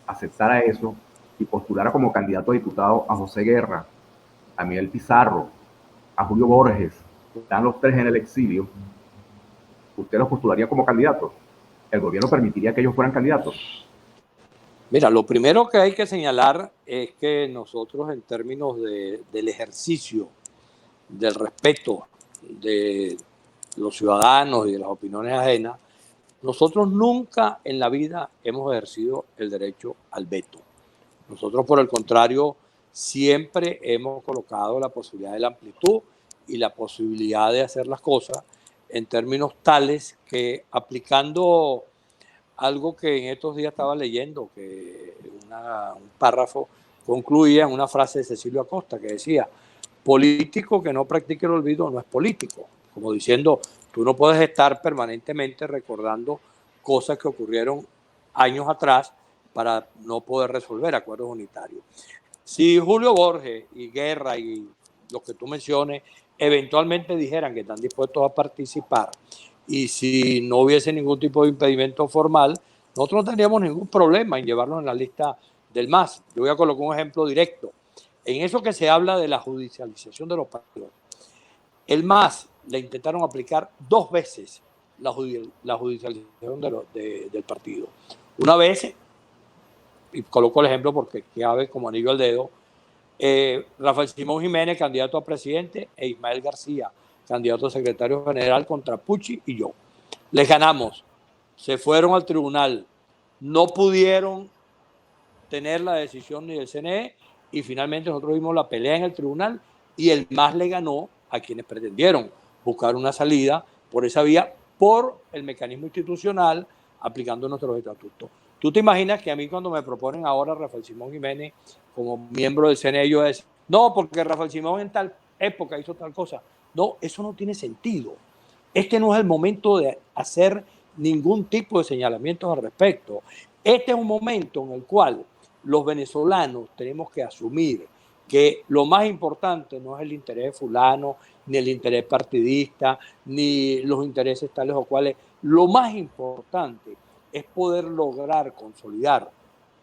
aceptara eso y postulara como candidato a diputado a José Guerra, a Miguel Pizarro, a Julio Borges, que están los tres en el exilio, ¿usted los postularía como candidatos? ¿El gobierno permitiría que ellos fueran candidatos? Mira, lo primero que hay que señalar es que nosotros, en términos del ejercicio del respeto de los ciudadanos y de las opiniones ajenas, nosotros nunca en la vida hemos ejercido el derecho al veto. Nosotros, por el contrario, siempre hemos colocado la posibilidad de la amplitud y la posibilidad de hacer las cosas en términos tales que, aplicando algo que en estos días estaba leyendo, que un párrafo concluía en una frase de Cecilio Acosta que decía: político que no practique el olvido no es político. Como diciendo, tú no puedes estar permanentemente recordando cosas que ocurrieron años atrás para no poder resolver acuerdos unitarios. Si Julio Borges y Guerra y los que tú menciones eventualmente dijeran que están dispuestos a participar, y si no hubiese ningún tipo de impedimento formal, nosotros no tendríamos ningún problema en llevarlos en la lista del MAS. Yo voy a colocar un ejemplo directo. En eso que se habla de la judicialización de los partidos, el MAS le intentaron aplicar 2 veces la judicialización del partido. Una vez, y coloco el ejemplo porque cabe como anillo al dedo, Rafael Simón Jiménez, candidato a presidente, e Ismael García, candidato a secretario general, contra Pucci y yo. Les ganamos, se fueron al tribunal, no pudieron tener la decisión ni del CNE, y finalmente nosotros vimos la pelea en el tribunal y el MAS le ganó a quienes pretendieron buscar una salida por esa vía, por el mecanismo institucional, aplicando nuestros estatutos. ¿Tú te imaginas que a mí, cuando me proponen ahora a Rafael Simón Jiménez como miembro del CNE, yo decía, no, porque Rafael Simón en tal época hizo tal cosa? No, eso no tiene sentido. Este no es el momento de hacer ningún tipo de señalamientos al respecto. Este es un momento en el cual los venezolanos tenemos que asumir que lo más importante no es el interés de fulano, ni el interés partidista, ni los intereses tales o cuales. Lo más importante es poder lograr consolidar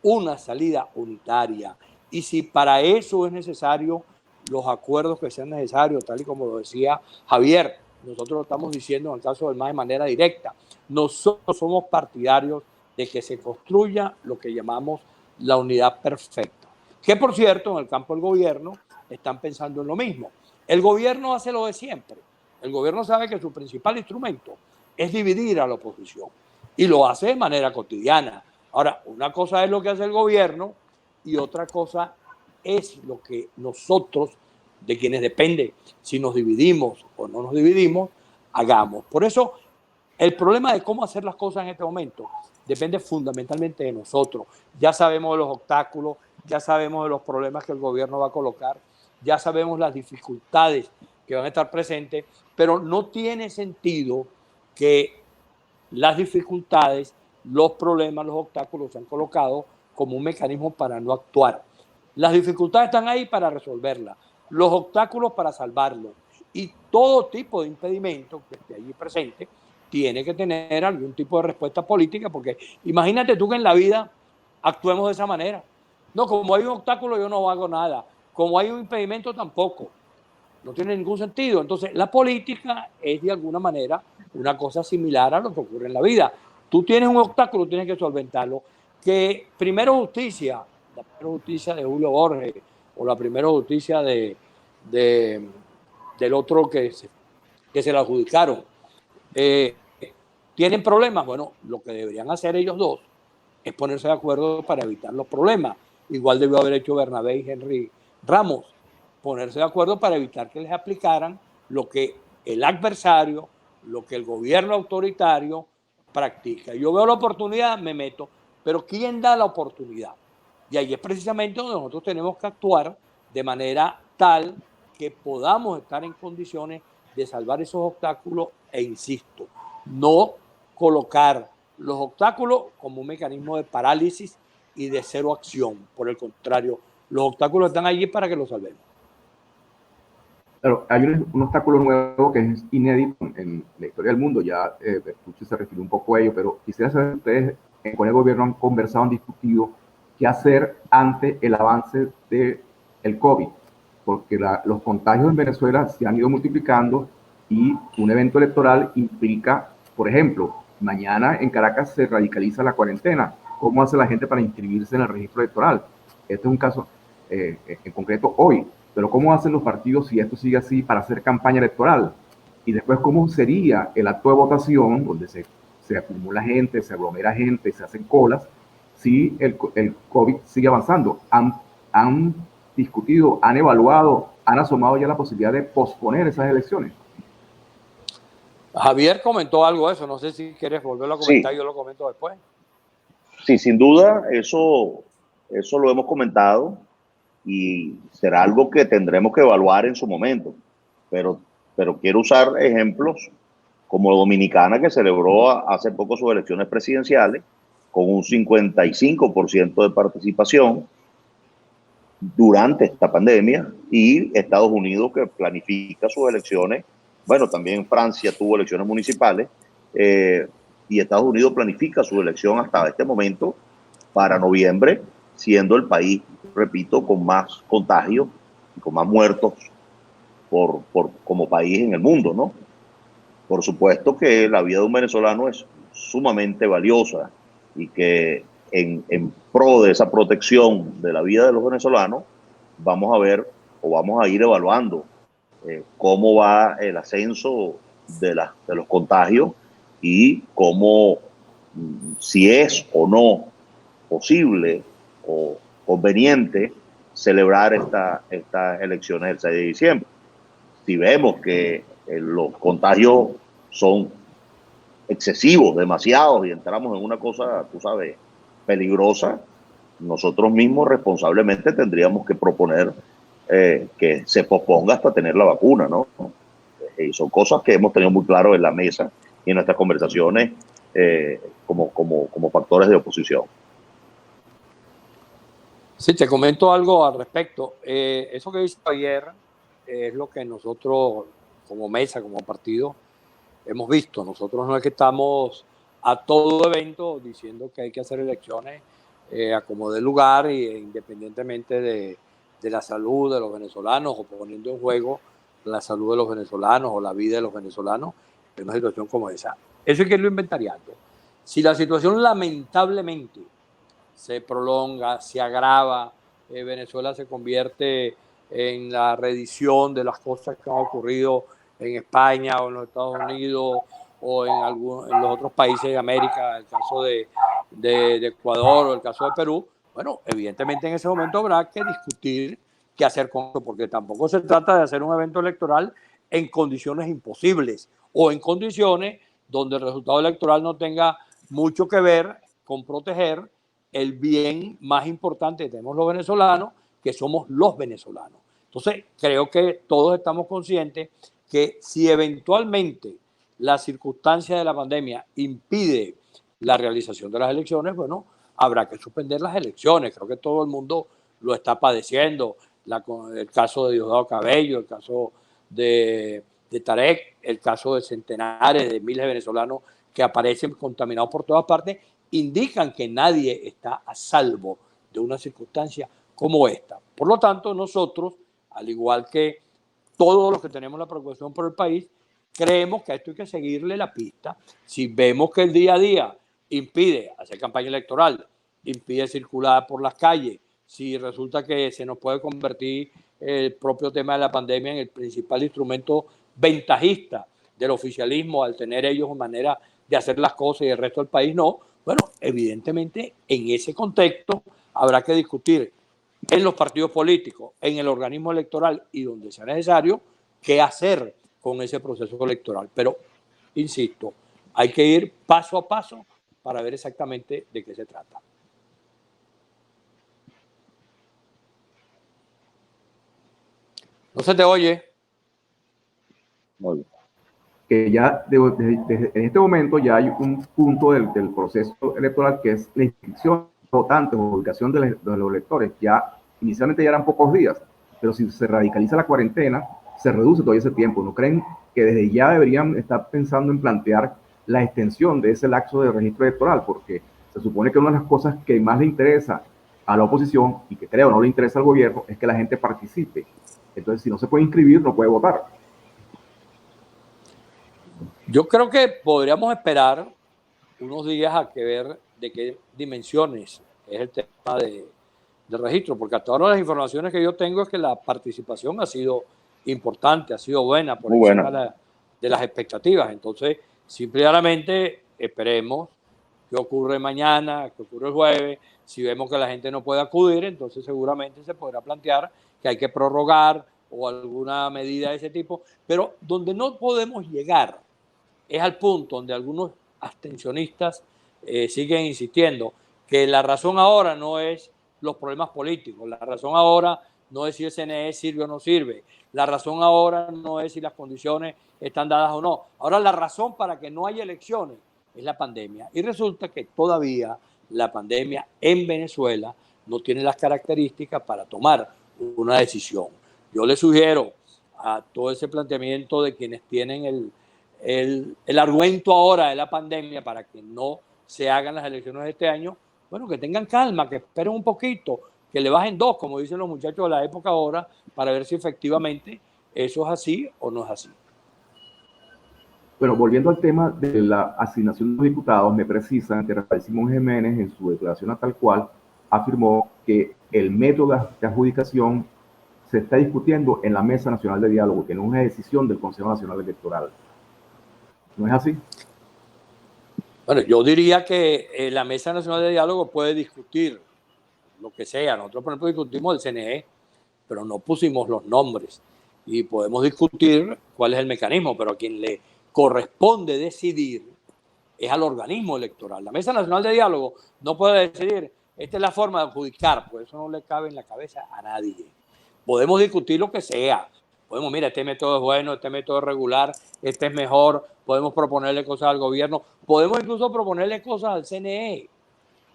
una salida unitaria. Y si para eso es necesario los acuerdos que sean necesarios, tal y como lo decía Javier, nosotros lo estamos diciendo en el caso del MAS de manera directa. Nosotros somos partidarios de que se construya lo que llamamos la unidad perfecta. Que, por cierto, en el campo del gobierno están pensando en lo mismo. El gobierno hace lo de siempre. El gobierno sabe que su principal instrumento es dividir a la oposición y lo hace de manera cotidiana. Ahora, una cosa es lo que hace el gobierno y otra cosa es lo que nosotros, de quienes depende si nos dividimos o no nos dividimos, hagamos. Por eso, el problema de cómo hacer las cosas en este momento depende fundamentalmente de nosotros. Ya sabemos de los obstáculos, ya sabemos de los problemas que el gobierno va a colocar, ya sabemos las dificultades que van a estar presentes, pero no tiene sentido que las dificultades, los problemas, los obstáculos se han colocado como un mecanismo para no actuar. Las dificultades están ahí para resolverlas, los obstáculos para salvarlos, y todo tipo de impedimento que esté allí presente tiene que tener algún tipo de respuesta política, porque imagínate tú que en la vida actuemos de esa manera. No, como hay un obstáculo yo no hago nada, como hay un impedimento tampoco. No tiene ningún sentido. Entonces, la política es de alguna manera una cosa similar a lo que ocurre en la vida. Tú tienes un obstáculo, tienes que solventarlo. Que primero justicia, la primera justicia de Julio Borges o la primera justicia del otro que se la adjudicaron, ¿tienen problemas? Bueno, lo que deberían hacer ellos dos es ponerse de acuerdo para evitar los problemas. Igual debió haber hecho Bernabé y Henry Ramos, ponerse de acuerdo para evitar que les aplicaran lo que el adversario, lo que el gobierno autoritario practica. Yo veo la oportunidad, me meto, pero ¿quién da la oportunidad? Y ahí es precisamente donde nosotros tenemos que actuar de manera tal que podamos estar en condiciones de salvar esos obstáculos e insisto, no colocar los obstáculos como un mecanismo de parálisis y de cero acción. Por el contrario, los obstáculos están allí para que los salvemos. Claro, hay un obstáculo nuevo que es inédito en la historia del mundo, ya Bertucci se refirió un poco a ello, pero quisiera saber si ustedes con el gobierno han conversado, han discutido qué hacer ante el avance del COVID, porque los contagios en Venezuela se han ido multiplicando y un evento electoral implica, por ejemplo, mañana en Caracas se radicaliza la cuarentena. ¿Cómo hace la gente para inscribirse en el registro electoral? Este es un caso en concreto hoy. Pero ¿cómo hacen los partidos si esto sigue así para hacer campaña electoral? Y después, ¿cómo sería el acto de votación donde se acumula gente, se aglomera gente, se hacen colas, si el COVID sigue avanzando? ¿Han discutido, han evaluado, han asomado ya la posibilidad de posponer esas elecciones? Javier comentó algo de eso, no sé si quieres volverlo a comentar, Sí. yo lo comento después. Sí, sin duda, eso lo hemos comentado y será algo que tendremos que evaluar en su momento. Pero quiero usar ejemplos como Dominicana, que celebró hace poco sus elecciones presidenciales con un 55% de participación durante esta pandemia, y Estados Unidos, que planifica sus elecciones. Bueno, también Francia tuvo elecciones municipales, y Estados Unidos planifica su elección hasta este momento para noviembre, siendo el país, repito, con más contagios y con más muertos como país en el mundo, ¿no? Por supuesto que la vida de un venezolano es sumamente valiosa y que en pro de esa protección de la vida de los venezolanos vamos a ver o vamos a ir evaluando cómo va el ascenso de los contagios y cómo, si es o no posible o conveniente celebrar estas elecciones el 6 de diciembre. Si vemos que los contagios son excesivos, demasiados, y entramos en una cosa, tú sabes, peligrosa, nosotros mismos responsablemente tendríamos que proponer que se posponga hasta tener la vacuna, ¿no? Y son cosas que hemos tenido muy claro en la mesa y en nuestras conversaciones como factores de oposición. Sí, te comento algo al respecto. Eso que dice ayer es lo que nosotros como mesa, como partido, hemos visto. Nosotros no es que estamos a todo evento diciendo que hay que hacer elecciones a como dé lugar e independientemente de la salud de los venezolanos o poniendo en juego la salud de los venezolanos o la vida de los venezolanos en una situación como esa. Eso hay que irlo inventariando. Si la situación lamentablemente se prolonga, se agrava, Venezuela se convierte en la reedición de las cosas que han ocurrido en España o en los Estados Unidos o en los otros países de América, el caso de Ecuador o el caso de Perú. Bueno, evidentemente en ese momento habrá que discutir qué hacer con eso, porque tampoco se trata de hacer un evento electoral en condiciones imposibles o en condiciones donde el resultado electoral no tenga mucho que ver con proteger el bien más importante que tenemos los venezolanos, que somos los venezolanos. Entonces, creo que todos estamos conscientes que si eventualmente la circunstancia de la pandemia impide la realización de las elecciones, bueno, habrá que suspender las elecciones. Creo que todo el mundo lo está padeciendo. El caso de Diosdado Cabello, el caso de Tarek, el caso de centenares de miles de venezolanos que aparecen contaminados por todas partes, indican que nadie está a salvo de una circunstancia como esta. Por lo tanto, nosotros, al igual que todos los que tenemos la preocupación por el país, creemos que a esto hay que seguirle la pista. Si vemos que el día a día impide hacer campaña electoral, impide circular por las calles, si resulta que se nos puede convertir el propio tema de la pandemia en el principal instrumento ventajista del oficialismo al tener ellos manera de hacer las cosas y el resto del país no, Bueno, evidentemente en ese contexto habrá que discutir en los partidos políticos, en el organismo electoral y donde sea necesario, qué hacer con ese proceso electoral. Pero, insisto, hay que ir paso a paso para ver exactamente de qué se trata. No se te oye. Muy bien. Que ya en este momento ya hay un punto del proceso electoral que es la inscripción de votantes o ubicación de los electores. Ya inicialmente ya eran pocos días, pero si se radicaliza la cuarentena, se reduce todo ese tiempo. ¿No creen que desde ya deberían estar pensando en plantear la extensión de ese lapso de registro electoral? Porque se supone que una de las cosas que más le interesa a la oposición y que creo no le interesa al gobierno es que la gente participe. Entonces, si no se puede inscribir, no puede votar. Yo creo que podríamos esperar unos días a que ver de qué dimensiones es el tema de registro, porque hasta ahora las informaciones que yo tengo es que la participación ha sido importante, ha sido buena, por Muy encima buena. de las expectativas. Entonces, simplemente esperemos qué ocurre mañana, qué ocurre el jueves. Si vemos que la gente no puede acudir, entonces seguramente se podrá plantear que hay que prorrogar o alguna medida de ese tipo. Pero donde no podemos llegar es al punto donde algunos abstencionistas siguen insistiendo que la razón ahora no es los problemas políticos, la razón ahora no es si el CNE sirve o no sirve, la razón ahora no es si las condiciones están dadas o no. Ahora la razón para que no haya elecciones es la pandemia. Y resulta que todavía la pandemia en Venezuela no tiene las características para tomar una decisión. Yo le sugiero a todo ese planteamiento de quienes tienen el argumento ahora de la pandemia para que no se hagan las elecciones de este año, bueno, que tengan calma, que esperen un poquito, que le bajen 2, como dicen los muchachos de la época ahora, para ver si efectivamente eso es así o no es así. Bueno, volviendo al tema de la asignación de los diputados, me precisan que Rafael Simón Jiménez, en su declaración a tal cual, afirmó que el método de adjudicación se está discutiendo en la Mesa Nacional de Diálogo, que no es una decisión del Consejo Nacional Electoral. ¿No es así? Bueno, yo diría que la Mesa Nacional de Diálogo puede discutir lo que sea. Nosotros, por ejemplo, discutimos el CNE, pero no pusimos los nombres. Y podemos discutir cuál es el mecanismo, pero a quien le corresponde decidir es al organismo electoral. La Mesa Nacional de Diálogo no puede decidir, esta es la forma de adjudicar, pues eso no le cabe en la cabeza a nadie. Podemos discutir lo que sea. Podemos, mira, este método es bueno, este método es regular, este es mejor, podemos proponerle cosas al gobierno, podemos incluso proponerle cosas al CNE,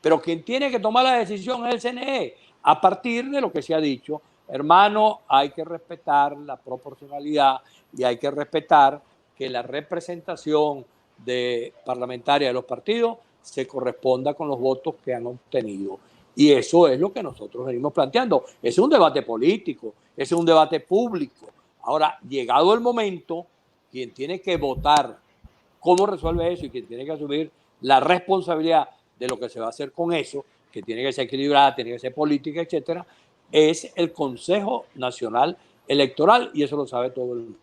pero quien tiene que tomar la decisión es el CNE, a partir de lo que se ha dicho. Hermano, hay que respetar la proporcionalidad y hay que respetar que la representación parlamentaria de los partidos se corresponda con los votos que han obtenido. Y eso es lo que nosotros venimos planteando. Ese es un debate político, ese es un debate público. Ahora, llegado el momento, quien tiene que votar cómo resuelve eso y quien tiene que asumir la responsabilidad de lo que se va a hacer con eso, que tiene que ser equilibrada, tiene que ser política, etcétera, es el Consejo Nacional Electoral, y eso lo sabe todo el mundo.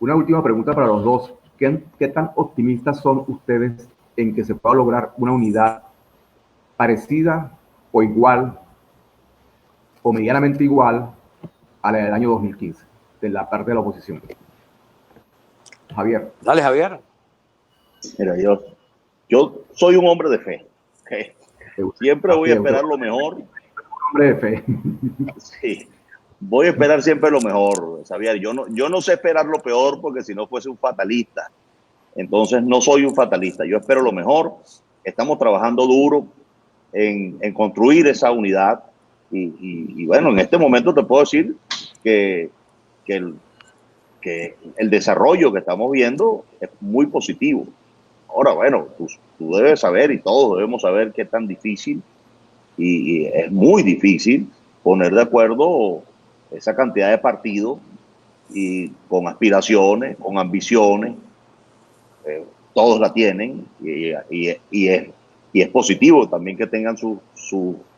Una última pregunta para los dos. ¿Qué tan optimistas son ustedes en que se pueda lograr una unidad parecida o igual o medianamente igual a la del año 2015 de la parte de la oposición? Javier. Dale, Javier. Mira, yo soy un hombre de fe. Siempre voy a esperar lo mejor. Hombre de fe. Sí, voy a esperar siempre lo mejor, Xavier. Yo no sé esperar lo peor porque si no fuese un fatalista. Entonces no soy un fatalista. Yo espero lo mejor. Estamos trabajando duro en construir esa unidad. Y bueno, en este momento te puedo decir que el desarrollo que estamos viendo es muy positivo. Ahora, bueno, tú debes saber y todos debemos saber qué tan difícil y es muy difícil poner de acuerdo esa cantidad de partidos y con aspiraciones, con ambiciones. Todos la tienen y es positivo también que tengan sus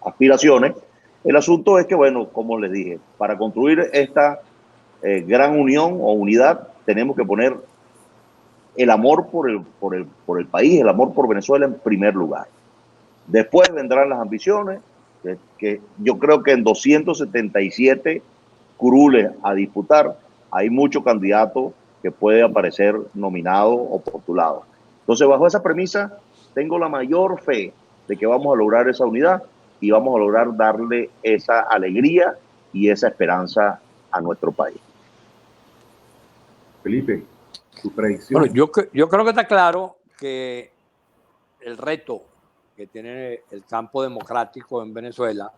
aspiraciones. El asunto es que, bueno, como les dije, para construir esta gran unión o unidad tenemos que poner el amor por el país, el amor por Venezuela en primer lugar. Después vendrán las ambiciones, que yo creo que en 277 curules a disputar hay muchos candidatos que puede aparecer nominado o postulado. Entonces, bajo esa premisa, tengo la mayor fe de que vamos a lograr esa unidad y vamos a lograr darle esa alegría y esa esperanza a nuestro país. Felipe, tu predicción. Bueno, yo creo que está claro que el reto que tiene el campo democrático en Venezuela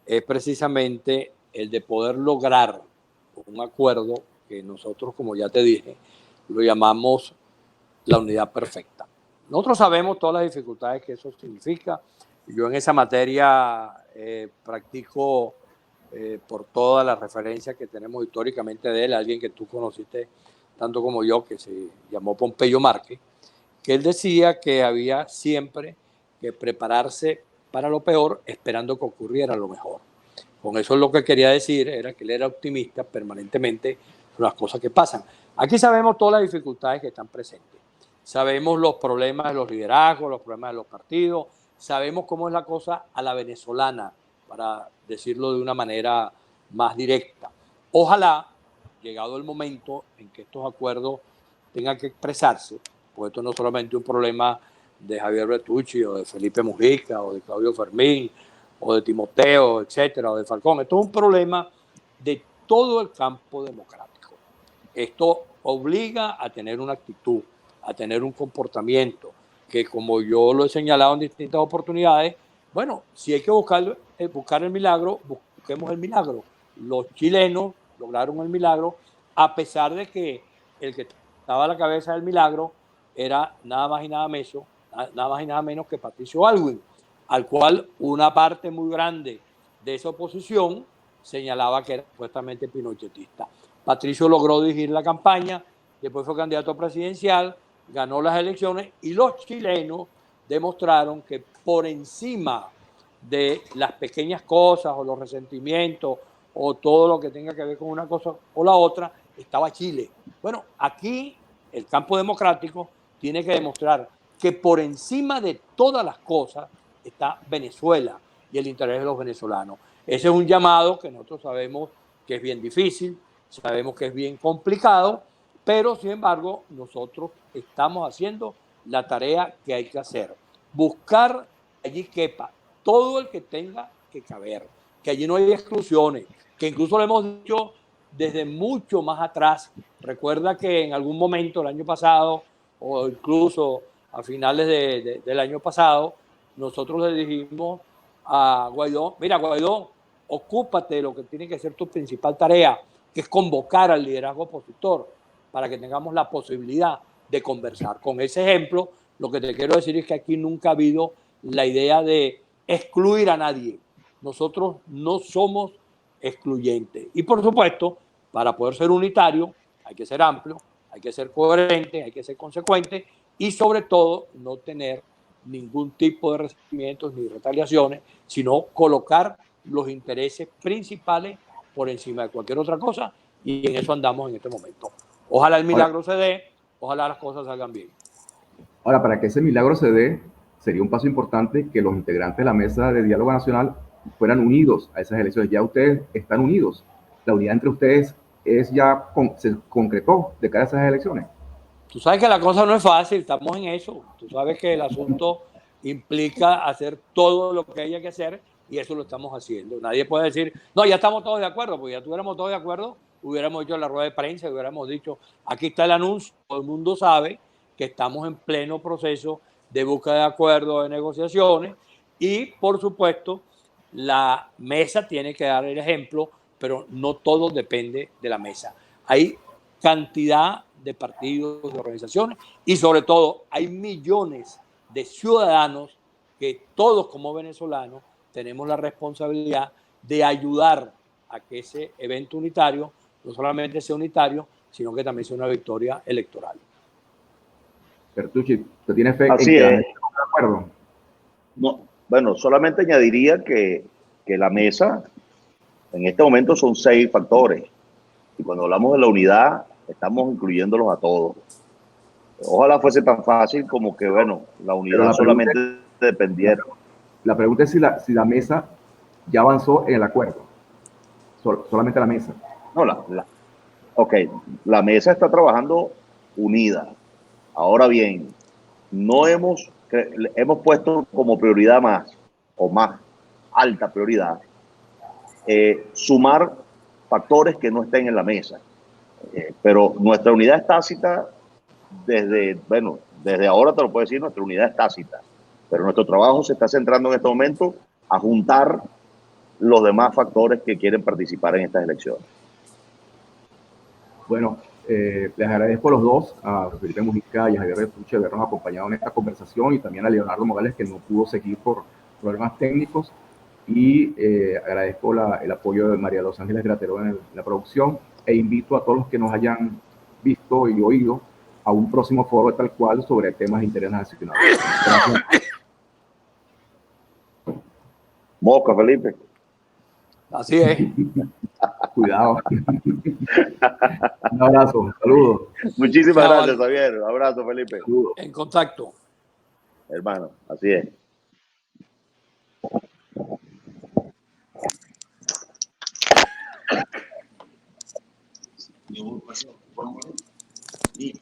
es precisamente el de poder lograr un acuerdo que nosotros, como ya te dije, lo llamamos la unidad perfecta. Nosotros sabemos todas las dificultades que eso significa. Yo en esa materia practico por todas las referencias que tenemos históricamente de él, alguien que tú conociste tanto como yo, que se llamó Pompeyo Márquez, que él decía que había siempre que prepararse para lo peor esperando que ocurriera lo mejor. Con eso lo que quería decir era que él era optimista permanentemente con las cosas que pasan. Aquí sabemos todas las dificultades que están presentes. Sabemos los problemas de los liderazgos, los problemas de los partidos, sabemos cómo es la cosa a la venezolana, para decirlo de una manera más directa. Ojalá, llegado el momento en que estos acuerdos tengan que expresarse, porque esto no es solamente un problema de Javier Bertucci o de Felipe Mujica o de Claudio Fermín o de Timoteo, etcétera, o de Falcón. Esto es un problema de todo el campo democrático. Esto obliga a tener una actitud, a tener un comportamiento que, como yo lo he señalado en distintas oportunidades, bueno, si hay que buscar el milagro, busquemos el milagro. Los chilenos lograron el milagro, a pesar de que el que estaba a la cabeza del milagro era nada más y nada menos que Patricio Aylwin, al cual una parte muy grande de esa oposición señalaba que era supuestamente pinochetista. Patricio logró dirigir la campaña, después fue candidato presidencial, ganó las elecciones y los chilenos demostraron que por encima de las pequeñas cosas o los resentimientos o todo lo que tenga que ver con una cosa o la otra, estaba Chile. Bueno, aquí el campo democrático tiene que demostrar que por encima de todas las cosas está Venezuela y el interés de los venezolanos. Ese es un llamado que nosotros sabemos que es bien difícil, sabemos que es bien complicado, pero sin embargo nosotros estamos haciendo la tarea que hay que hacer. Buscar allí quepa todo el que tenga que caber, que allí no hay exclusiones, que incluso lo hemos dicho desde mucho más atrás. Recuerda que en algún momento el año pasado o incluso a finales del año pasado, nosotros le dijimos a Guaidó, mira Guaidó, ocúpate de lo que tiene que ser tu principal tarea, que es convocar al liderazgo opositor para que tengamos la posibilidad de conversar. Con ese ejemplo, lo que te quiero decir es que aquí nunca ha habido la idea de excluir a nadie. Nosotros no somos excluyentes. Y por supuesto, para poder ser unitario, hay que ser amplio, hay que ser coherente, hay que ser consecuente y sobre todo no tener ningún tipo de resentimientos ni retaliaciones, sino colocar los intereses principales por encima de cualquier otra cosa, y en eso andamos en este momento. Ojalá el milagro se dé, ojalá las cosas salgan bien. Ahora, para que ese milagro se dé, sería un paso importante que los integrantes de la Mesa de Diálogo Nacional fueran unidos a esas elecciones. Ya ustedes están unidos. La unidad entre ustedes se concretó de cara a esas elecciones. Tú sabes que la cosa no es fácil, estamos en eso. Tú sabes que el asunto implica hacer todo lo que haya que hacer y eso lo estamos haciendo. Nadie puede decir, no, ya estamos todos de acuerdo, porque ya estuviéramos todos de acuerdo, hubiéramos hecho la rueda de prensa, hubiéramos dicho, aquí está el anuncio, todo el mundo sabe que estamos en pleno proceso de búsqueda de acuerdos, de negociaciones y, por supuesto, la mesa tiene que dar el ejemplo, pero no todo depende de la mesa. Hay cantidad de partidos, de organizaciones y sobre todo hay millones de ciudadanos que todos como venezolanos tenemos la responsabilidad de ayudar a que ese evento unitario no solamente sea unitario, sino que también sea una victoria electoral. Bertucci, ¿usted tiene fe Así en que es. de acuerdo? No, bueno, solamente añadiría que la mesa en este momento son 6 factores y cuando hablamos de la unidad estamos incluyéndolos a todos. Ojalá fuese tan fácil como que, bueno, la unidad la solamente dependiera. La pregunta es si la mesa ya avanzó en el acuerdo. Solamente la mesa. No, ok, la mesa está trabajando unida. Ahora bien, no hemos puesto como prioridad más alta prioridad, sumar factores que no estén en la mesa. Pero nuestra unidad es tácita desde ahora te lo puedo decir, nuestra unidad es tácita. Pero nuestro trabajo se está centrando en este momento a juntar los demás factores que quieren participar en estas elecciones. Bueno, les agradezco a los dos, a Felipe Mujica y a Javier Retuche, de habernos acompañado en esta conversación, y también a Leonardo Morales, que no pudo seguir por problemas técnicos. Y agradezco el apoyo de María Los Ángeles Grateró en la producción, e invito a todos los que nos hayan visto y oído a un próximo foro tal cual sobre temas de interés nacional. Gracias. Mosca, Felipe. Así es. Cuidado. Un abrazo, saludos. Muchísimas Chao, gracias, Javier. Un abrazo, Felipe. Saludos. En contacto. Hermano, así es. Y